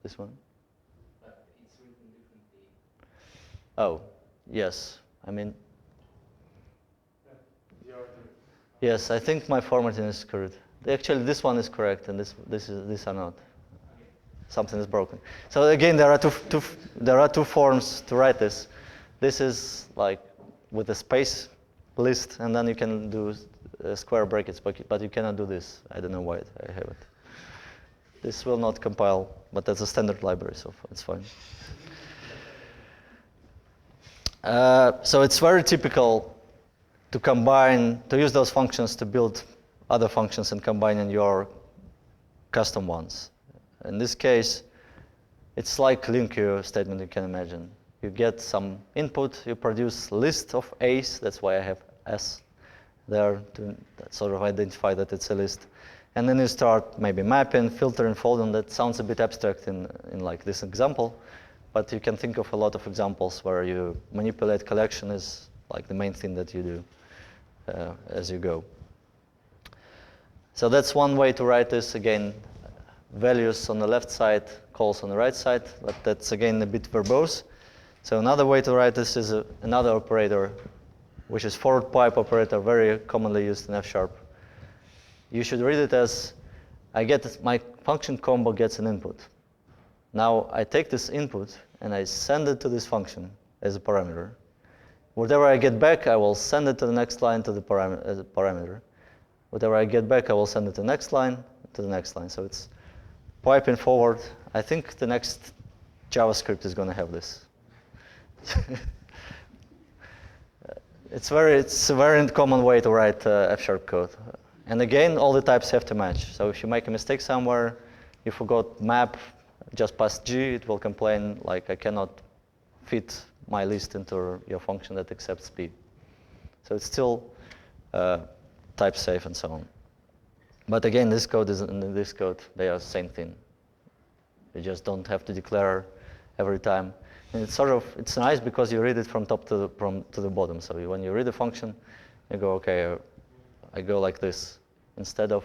This one? But it's written differently. Oh, yes. I mean, The order. yes, I think my formatting is correct. Actually, this one is correct, and these are not. Something is broken. So again, there are two forms to write this. This is like with a space list, and then you can do square brackets, but you cannot do this. I don't know why I have it. This will not compile, but that's a standard library, so it's fine. So it's very typical to use those functions to build other functions and combine in your custom ones. In this case, it's like link queue statement you can imagine. You get some input, you produce list of A's, that's why I have S there to sort of identify that it's a list. And then you start maybe mapping, filtering, folding. That sounds a bit abstract in like this example, but you can think of a lot of examples where you manipulate collection is like the main thing that you do as you go. So that's one way to write this. Again, values on the left side, calls on the right side, but that's again a bit verbose. So another way to write this is another operator, which is forward pipe operator, very commonly used in F#. You should read it as, my function combo gets an input. Now I take this input and I send it to this function as a parameter. Whatever I get back, I will send it to the next line to the as a parameter. Whatever I get back, I will send it to the next line, to the next line. So it's piping forward. I think the next JavaScript is going to have this. It's a very common way to write F# code. And again, all the types have to match. So if you make a mistake somewhere, you forgot map, just past G, it will complain like I cannot fit my list into your function that accepts P. So it's still type safe and so on. But again, this code is in this code, they are the same thing. You just don't have to declare every time. And it's nice because you read it from top to the bottom. So when you read a function, you go, okay, I go like this, instead of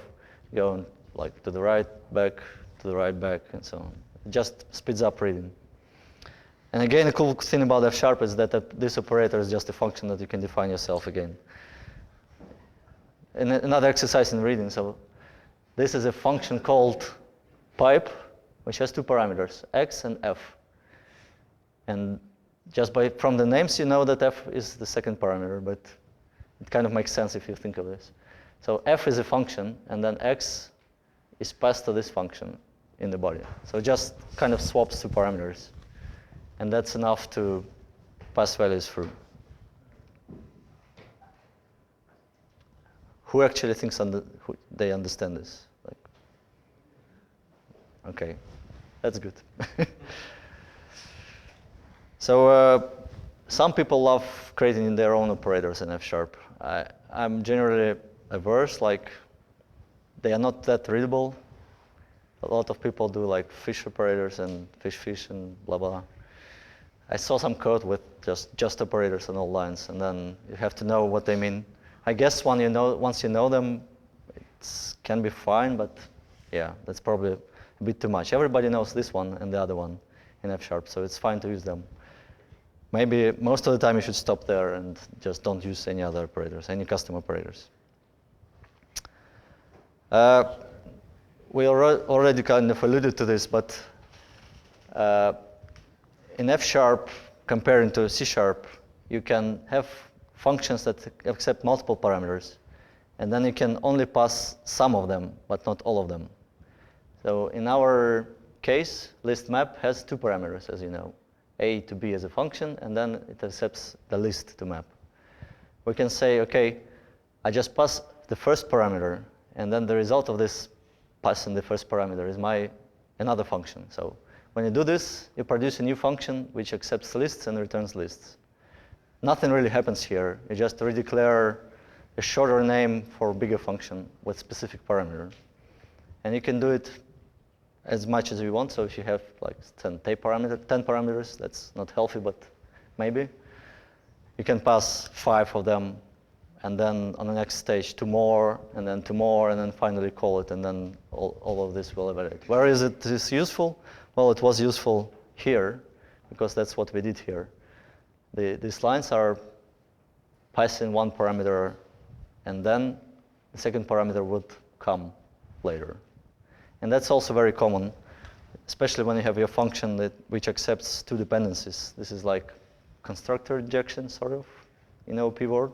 going like to the right, back, to the right, back, and so on. It just speeds up reading. And again, the cool thing about F# is that this operator is just a function that you can define yourself again. And another exercise in reading. So this is a function called pipe, which has two parameters, x and f. And just from the names, you know that f is the second parameter, but it kind of makes sense if you think of this. So f is a function, and then x is passed to this function in the body. So it just kind of swaps two parameters. And that's enough to pass values through. Who actually thinks they understand this? Like, okay, that's good. So some people love creating their own operators in F#. I'm generally averse, like they are not that readable. A lot of people do like fish operators and fish and blah blah. I saw some code with just operators on all lines, and then you have to know what they mean. I guess once you know them, it can be fine, but yeah, that's probably a bit too much. Everybody knows this one and the other one in F#, so it's fine to use them. Maybe most of the time you should stop there and just don't use any other operators, any custom operators. We already kind of alluded to this, but in F#, comparing to C#, you can have functions that accept multiple parameters, and then you can only pass some of them, but not all of them. So in our case, list map has two parameters, as you know, A to B as a function, and then it accepts the list to map. We can say, okay, I just pass the first parameter, and then the result of this passing the first parameter is another function. So when you do this, you produce a new function which accepts lists and returns lists. Nothing really happens here. You just redeclare a shorter name for a bigger function with specific parameter. And you can do it as much as you want. So if you have like 10 parameters, that's not healthy, but maybe. You can pass 5 of them, and then on the next stage 2 more, and then 2 more, and then finally call it, and then all of this will evaluate. Where is it useful? Well, it was useful here, because that's what we did here. These lines are passing one parameter, and then the second parameter would come later. And that's also very common, especially when you have your function which accepts two dependencies. This is like constructor injection, sort of, in OP word,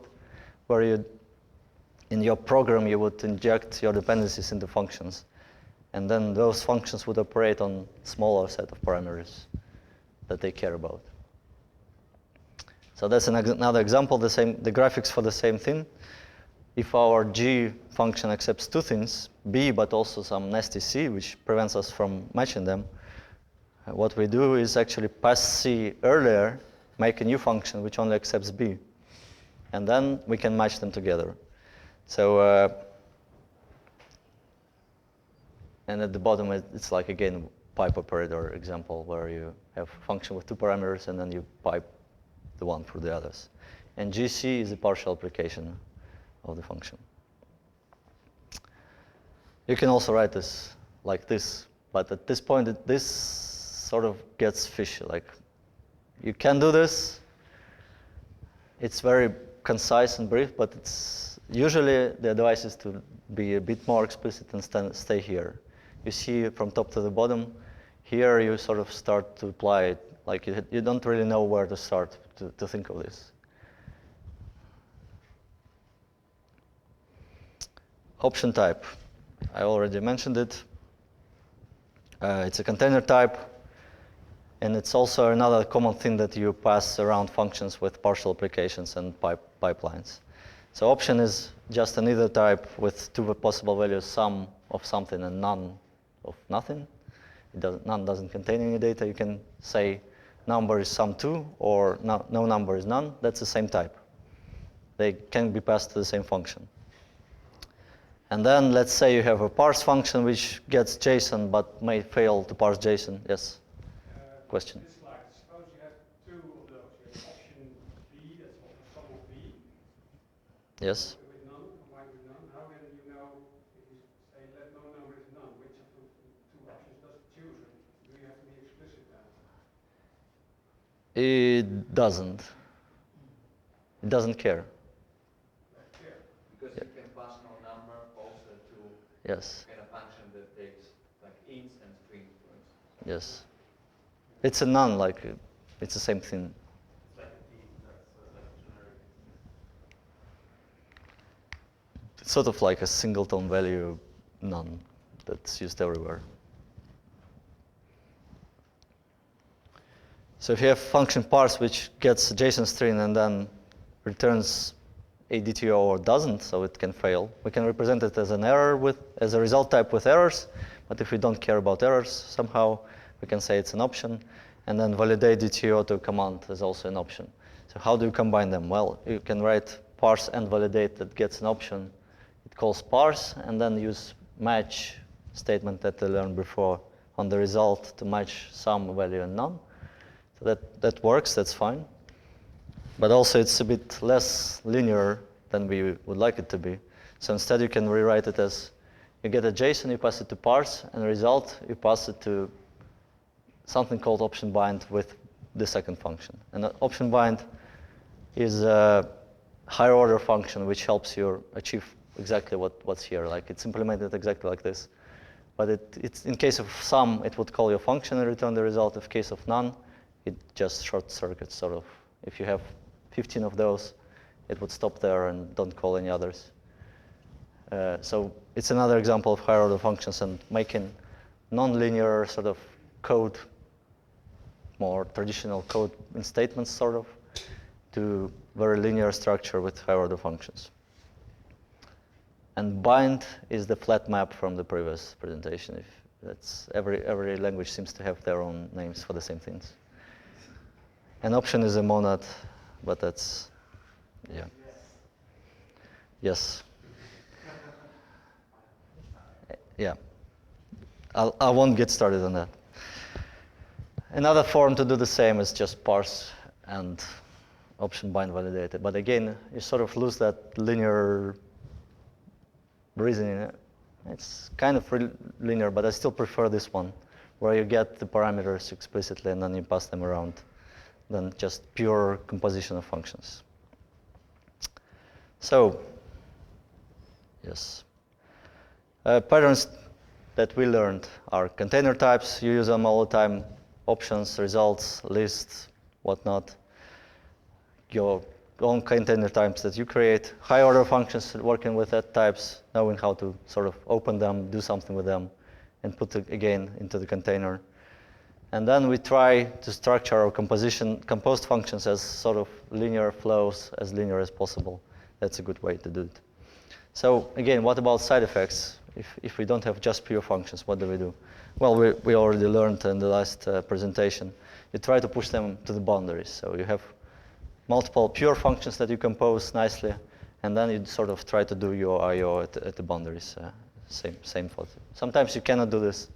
where in your program you would inject your dependencies into functions. And then those functions would operate on a smaller set of parameters that they care about. So that's another example, the graphics for the same thing. If our G function accepts two things, B, but also some nasty C, which prevents us from matching them, what we do is actually pass C earlier, make a new function which only accepts B. And then we can match them together. So, and at the bottom, it's like, again, pipe operator example, where you have a function with two parameters, and then you pipe the one for the others. And GC is a partial application of the function. You can also write this like this, but at this point, this sort of gets fishy. Like, you can do this. It's very concise and brief, but it's usually the advice is to be a bit more explicit and stay here. You see from top to the bottom. Here you sort of start to apply it. Like you don't really know where to start to think of this. Option type. I already mentioned it. It's a container type. And it's also another common thing that you pass around functions with partial applications and pipelines. So option is just an either type with two possible values, some of something and none of nothing. None doesn't contain any data. You can say number is sum2 or no number is none. That's the same type. They can be passed to the same function. And then let's say you have a parse function which gets JSON but may fail to parse JSON. Yes? Question. This slide, suppose you have two of those. You have option B, that's also sum of B, Yes? with none, combined with none. How then you know, if you say let no number is none, which of the two options does it choose? Or do you have to be explicit then? It doesn't. It doesn't care. Because you can pass no number also to Yes. kind of function that takes like ints and strings, for instance. Yes. It's a none, like it's the same thing. It's like a D, that's like a generic. It's sort of like a singleton value none that's used everywhere. So if you have function parse which gets a JSON string and then returns a DTO or doesn't, so it can fail, we can represent it as an error as a result type with errors. But if we don't care about errors, somehow we can say it's an option, and then validate DTO to a command is also an option. So how do you combine them? Well, you can write parse and validate that gets an option. It calls parse, and then use match statement that I learned before on the result to match some value and none. So that works, that's fine. But also it's a bit less linear than we would like it to be. So instead you can rewrite it as you get a JSON, you pass it to parse, and the result you pass it to something called option bind with the second function. And option bind is a higher order function which helps you achieve exactly what's here. Like it's implemented exactly like this. But it's in case of sum, it would call your function and return the result. In case of none, it just short circuits sort of. If you have 15 of those, it would stop there and don't call any others. So it's another example of higher order functions and making non-linear sort of code, more traditional code in statements sort of, to very linear structure with higher order functions. And bind is the flat map from the previous presentation. If that's every language seems to have their own names for the same things. An option is a monad, but that's, yeah. Yes. Yeah. I won't get started on that. Another form to do the same is just parse and option bind validated. But again, you sort of lose that linear reasoning. It's kind of linear, but I still prefer this one, where you get the parameters explicitly and then you pass them around, than just pure composition of functions. So, yes. Patterns that we learned are container types. You use them all the time. Options, results, lists, whatnot. Your own container types that you create. High order functions working with that types, knowing how to sort of open them, do something with them, and put it again into the container. And then we try to structure our composed functions as sort of linear flows, as linear as possible. That's a good way to do it. So again, what about side effects? If we don't have just pure functions, what do we do? Well, we already learned in the last presentation. You try to push them to the boundaries. So you have multiple pure functions that you compose nicely, and then you sort of try to do your I/O at the boundaries. Same thought. Sometimes you cannot do this.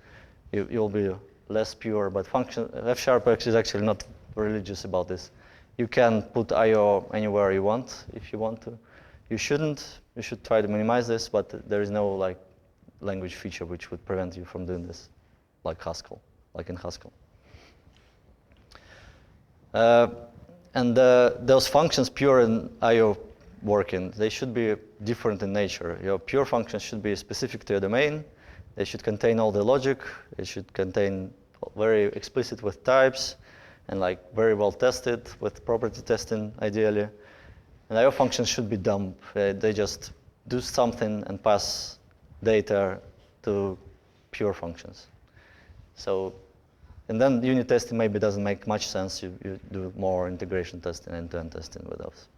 You'll be less pure, but F# is actually not religious about this. You can put I/O anywhere you want if you want to. You shouldn't. You should try to minimize this, but there is no like language feature which would prevent you from doing this, like Haskell, like in Haskell. And those functions, pure and I/O working, they should be different in nature. Your pure functions should be specific to your domain. They should contain all the logic. They should contain very explicit with types, and like very well tested with property testing, ideally. And I/O functions should be dumb. They just do something and pass data to pure functions. So, and then unit testing maybe doesn't make much sense. You do more integration testing, end-to-end testing with those.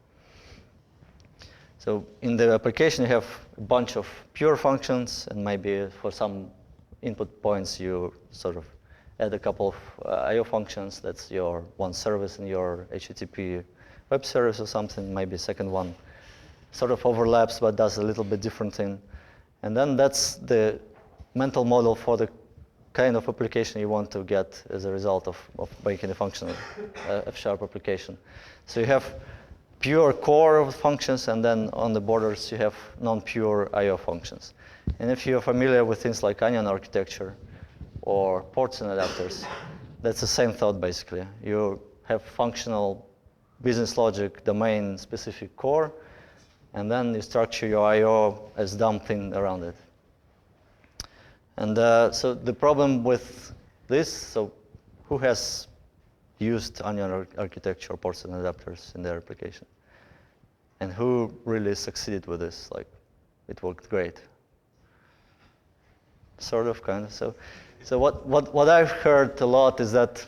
So in the application, you have a bunch of pure functions, and maybe for some input points, you sort of add a couple of I/O functions. That's your one service in your HTTP web service or something. Maybe a second one sort of overlaps, but does a little bit different thing. And then that's the mental model for the kind of application you want to get as a result of making a functional F-sharp application. So you have pure core of functions, and then on the borders you have non-pure I/O functions. And if you're familiar with things like onion architecture or ports and adapters, that's the same thought basically. You have functional business logic domain-specific core, and then you structure your I/O as dumb thing around it. And so the problem with this, so who has used onion architecture, ports and adapters in their application? And who really succeeded with this? Like, it worked great. Sort of, kind of. So what I've heard a lot is that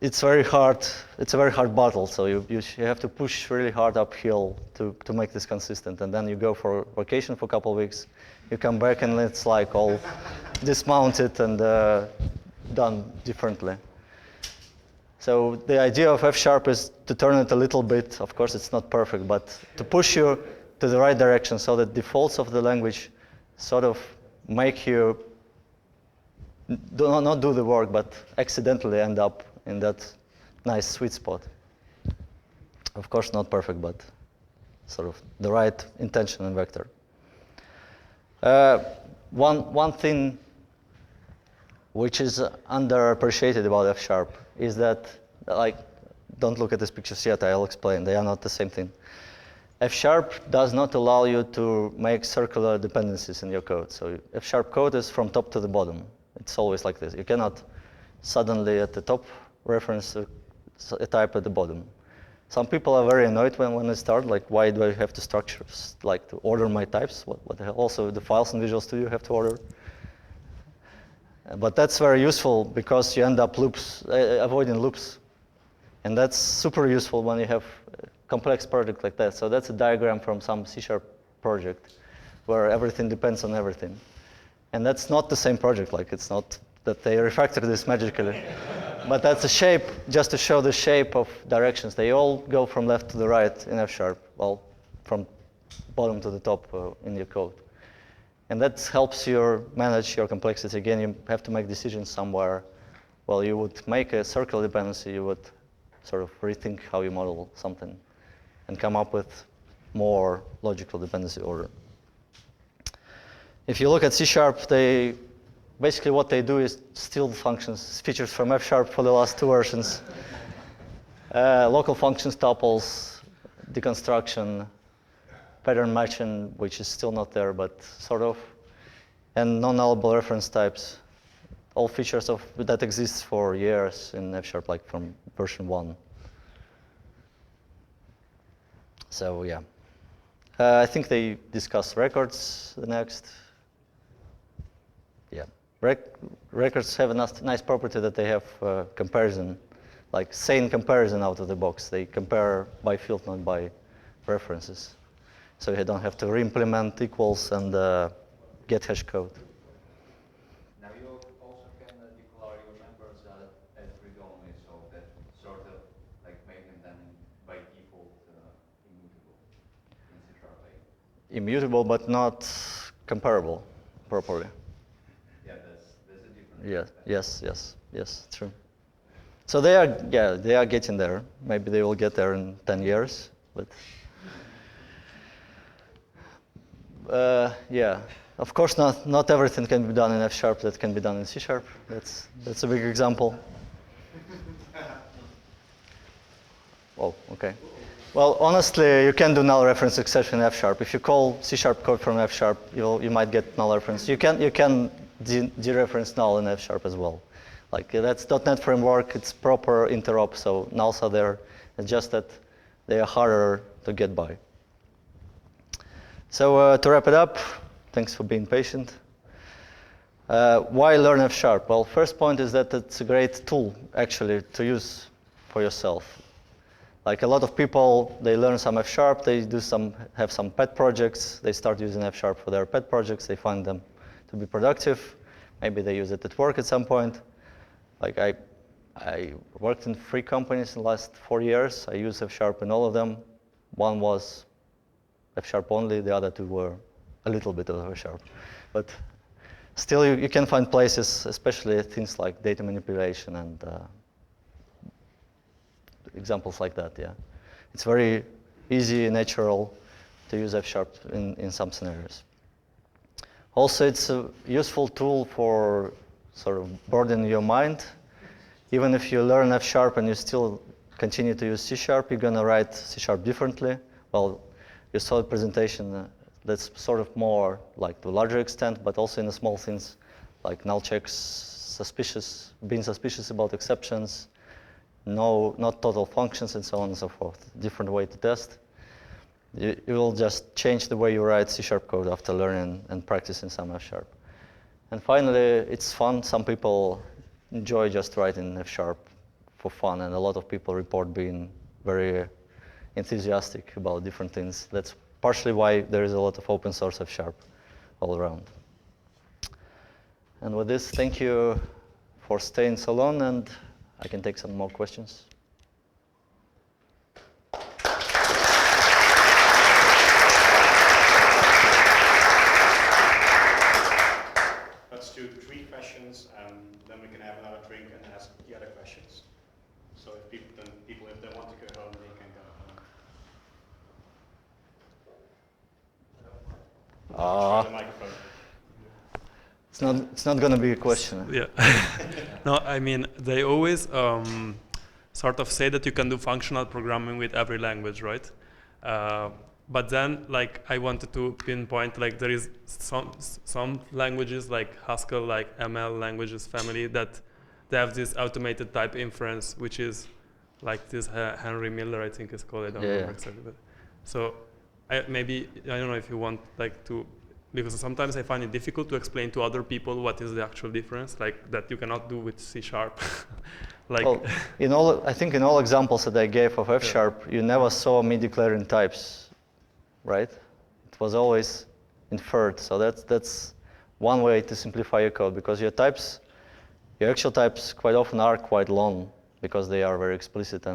it's very hard. It's a very hard battle. So you have to push really hard uphill to make this consistent. And then you go for vacation for a couple of weeks. You come back and it's like all dismounted and done differently. So the idea of F# is to turn it a little bit. Of course, it's not perfect, but to push you to the right direction so that defaults of the language sort of make you not do the work, but accidentally end up in that nice sweet spot. Of course, not perfect, but sort of the right intention and vector. One thing which is underappreciated about F# is that, like, don't look at these pictures yet, I'll explain, they are not the same thing. F# does not allow you to make circular dependencies in your code. So F# code is from top to the bottom. It's always like this. You cannot suddenly at the top reference a type at the bottom. Some people are very annoyed when they start, like, why do I have to structure, like, to order my types? What the hell? Also, the files in Visual Studio have to order. But that's very useful because you end up avoiding loops. And that's super useful when you have a complex project like that. So that's a diagram from some C# project where everything depends on everything. And that's not the same project. Like, it's not that they refactored this magically. But that's a shape, just to show the shape of directions. They all go from left to the right in F#, well, from bottom to the top in your code. And that helps you manage your complexity. Again, you have to make decisions somewhere. Well, you would make a circle dependency, you would sort of rethink how you model something and come up with more logical dependency order. If you look at C#, basically what they do is steal functions, features from F# for the last two versions. Local functions, tuples, deconstruction, pattern matching, which is still not there, but sort of, and non-nullable reference types. All features that exist for years in F#, like from version 1. So yeah. I think they discuss records the next. Yeah. Records have a nice property that they have comparison, like sane comparison out of the box. They compare by field, not by references. So you don't have to re-implement equals and get hash code. Now you also can declare your members as read-only, so that sort of like making them by default immutable in C#. Immutable, but not comparable properly. Yeah, there's a difference. Yes, true. So they are getting there. Maybe they will get there in 10 years, but yeah. Of course, not everything can be done in F# that can be done in C#. That's a big example. Oh, okay. Well, honestly, you can do null reference exception in F#. If you call C# code from F#, you might get null reference. You can dereference null in F# as well. Like, that's .NET framework. It's proper interop, so nulls are there. It's just that they are harder to get by. So to wrap it up, thanks for being patient. Why learn F#? Well, first point is that it's a great tool, actually, to use for yourself. Like, a lot of people, they learn some F#, they have some pet projects, they start using F# for their pet projects, they find them to be productive. Maybe they use it at work at some point. Like, I worked in 3 companies in the last 4 years. I used F# in all of them. One was F# only, the other 2 were a little bit of F#. But still, you can find places, especially things like data manipulation and examples like that, yeah. It's very easy, natural to use F# in some scenarios. Also, it's a useful tool for sort of broadening your mind. Even if you learn F# and you still continue to use C#, you're going to write C# differently. Well, you saw the presentation. That's sort of more like to a larger extent, but also in the small things like null checks, being suspicious about exceptions, not total functions, and so on and so forth. Different way to test. You will just change the way you write C# code after learning and practicing some F#. And finally, it's fun. Some people enjoy just writing F# for fun, and a lot of people report being very enthusiastic about different things. That's partially why there is a lot of open source F# all around. And with this, thank you for staying so long, and I can take some more questions. Let's do 3 questions, and then we can have another drink and ask the other questions. So if people, if they want to go home, they can go home. Try the microphone. It's not going to be a question. Yeah. No, I mean, they always sort of say that you can do functional programming with every language, right? But then, like, I wanted to pinpoint, like, there is some languages, like Haskell, like ML languages family, that they have this automated type inference, which is like this Henry Miller, I think it's called. I don't remember exactly. But so I don't know if you want, like, to, because sometimes I find it difficult to explain to other people what is the actual difference, like that you cannot do with C#. Like, well, I think in all examples that I gave of F#, you never saw me declaring types, right? It was always inferred. So that's one way to simplify your code, because your actual types quite often are quite long because they are very explicit.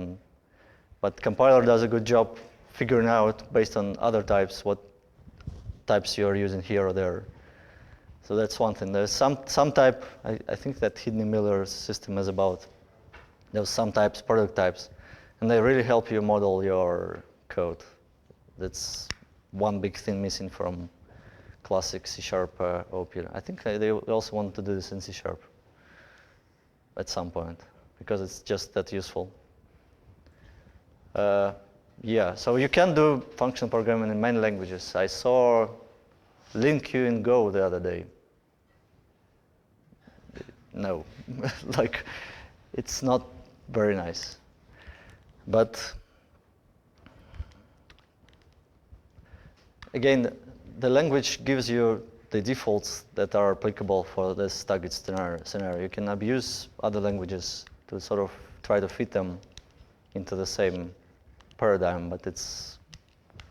But compiler does a good job figuring out based on other types what types you're using here or there. So that's one thing. There's some type, I think that Hidney Miller's system is about, there's some types, product types, and they really help you model your code. That's one big thing missing from classic C# OP. I think they also want to do this in C# at some point, because it's just that useful. Yeah, so you can do functional programming in many languages. I saw LINQ in Go the other day. No, like, it's not very nice. But again, the language gives you the defaults that are applicable for this target scenario. You can abuse other languages to sort of try to fit them into the same paradigm, but it's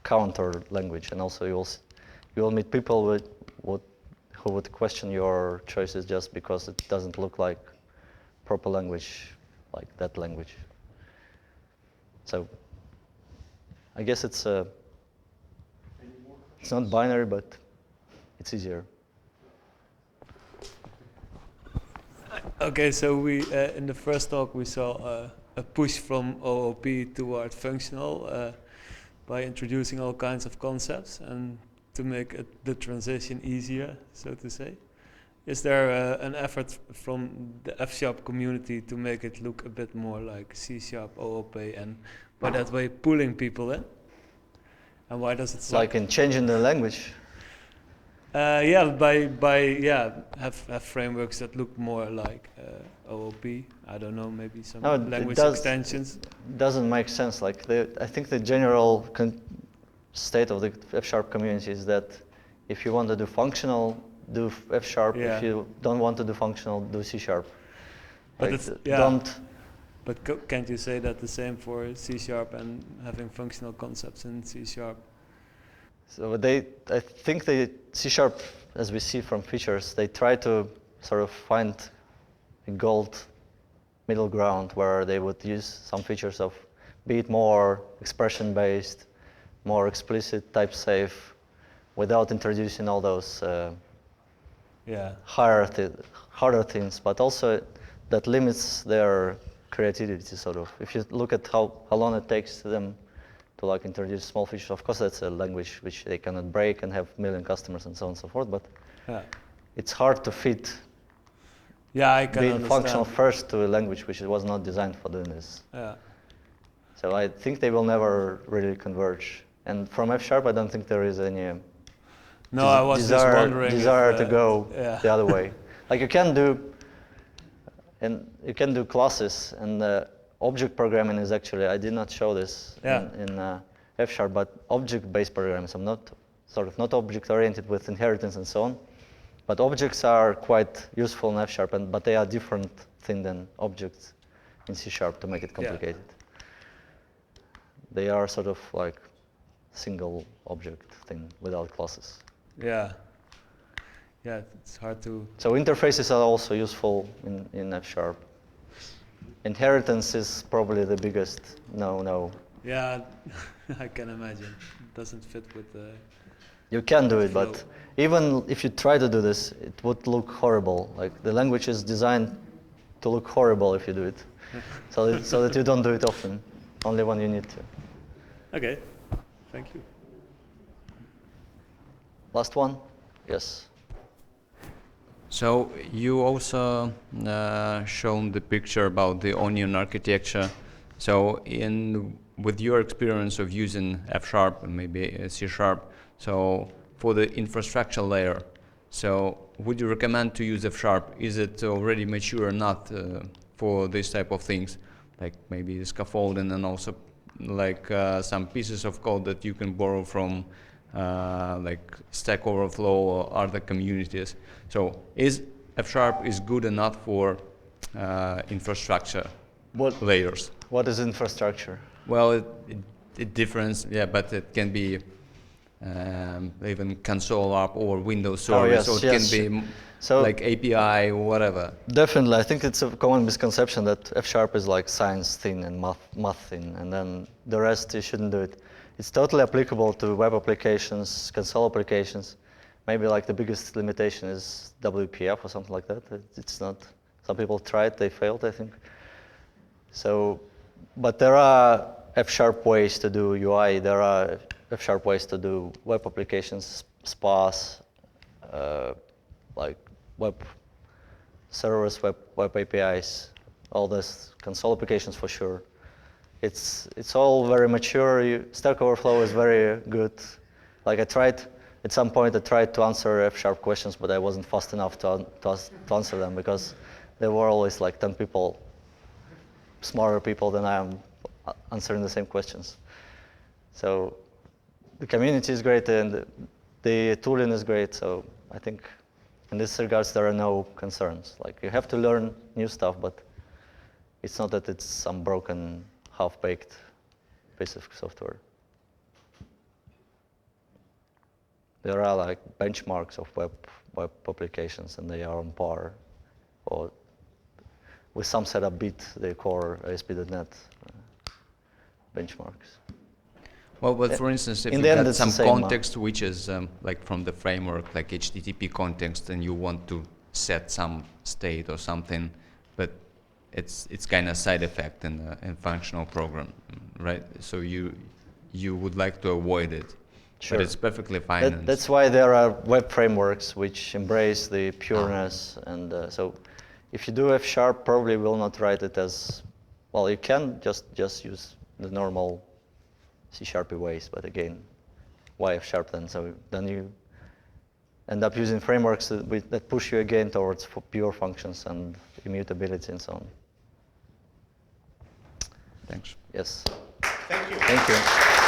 counter language, and also you will meet people who would question your choices just because it doesn't look like proper language, like that language. So I guess it's not binary, but it's easier. Okay, so we in the first talk we saw a push from OOP toward functional by introducing all kinds of concepts and to make the transition easier, so to say. Is there an effort from the F# community to make it look a bit more like C#, OOP, and by that way pulling people in? And why does it suck? Like in changing the language? Have frameworks that look more like OOP. I don't know, maybe some No, language extensions. It doesn't make sense. Like I think the general state of the F# community is that if you want to do functional, do F#. Yeah. If you don't want to do functional, do C#. But like, But can't you say that the same for C# and having functional concepts in C#? So I think the C#, as we see from features, they try to sort of find a gold middle ground where they would use some features of, be it more expression-based, more explicit, type-safe, without introducing all those Yeah. harder things, but also that limits their creativity, sort of. If you look at how long it takes them to like introduce small features, of course that's a language which they cannot break and have million customers and so on and so forth, but Yeah. it's hard to fit Yeah, I can being understand. functional first to a language which was not designed for doing this. Yeah. So I think they will never really converge. And from F#, I don't think there is any No, I was just wondering desire if, to go yeah. the other way. Like you can do classes, and object programming is actually, I did not show this Yeah. in F#, but object-based programming. So not object-oriented with inheritance and so on, but objects are quite useful in F#, but they are different thing than objects in C# to make it complicated. They are sort of like single object thing without classes. Yeah. Yeah, it's hard to. So interfaces are also useful in F#. Inheritance is probably the biggest no. Yeah, I can imagine. It doesn't fit with the. You can do it, flow. but even if you try to do this, it would look horrible. Like the language is designed to look horrible if you do it, so that you don't do it often, only when you need to. Okay, thank you. Last one? Yes. So you also shown the picture about the onion architecture. So with your experience of using F# and maybe C#, so for the infrastructure layer, so would you recommend to use F#? Is it already mature or not for this type of things, like maybe scaffolding and also like some pieces of code that you can borrow from like Stack Overflow or other communities? So is F# is good enough for infrastructure layers? What is infrastructure? Well, it differs, yeah, but it can be even console app or Windows server, yes, so it yes. can be So like API or whatever. Definitely, I think it's a common misconception that F# is like science thing and math thing, and then the rest you shouldn't do it. It's totally applicable to web applications, console applications. Maybe like the biggest limitation is WPF or something like that. It's not. Some people tried, they failed, I think. So, but there are F# ways to do UI. There are F# ways to do web applications, spas, like web servers, web APIs, all those console applications for sure. It's all very mature. Stack Overflow is very good. Like at some point I tried to answer F# questions, but I wasn't fast enough to answer them because there were always like 10 people, smarter people than I am, answering the same questions. So the community is great and the tooling is great. So I think in this regards there are no concerns. Like you have to learn new stuff, but it's not that it's some broken, half-baked piece of software. There are like benchmarks of web applications, and they are on par, or with some setup beat the core ASP.NET benchmarks. Well, but for instance, if in you the end, got it's some the same, context which is like from the framework, like HTTP context, and you want to set some state or something, but it's kind of side effect in functional program, right? So you would like to avoid it, Sure. but it's perfectly fine. That's why there are web frameworks which embrace the pureness, and so if you do F#, probably will not write it as well. You can just use the normal C# ways, but again, why F# then? So then you end up using frameworks that push you again towards pure functions and immutability and so on. Thanks. Yes. Thank you. Thank you.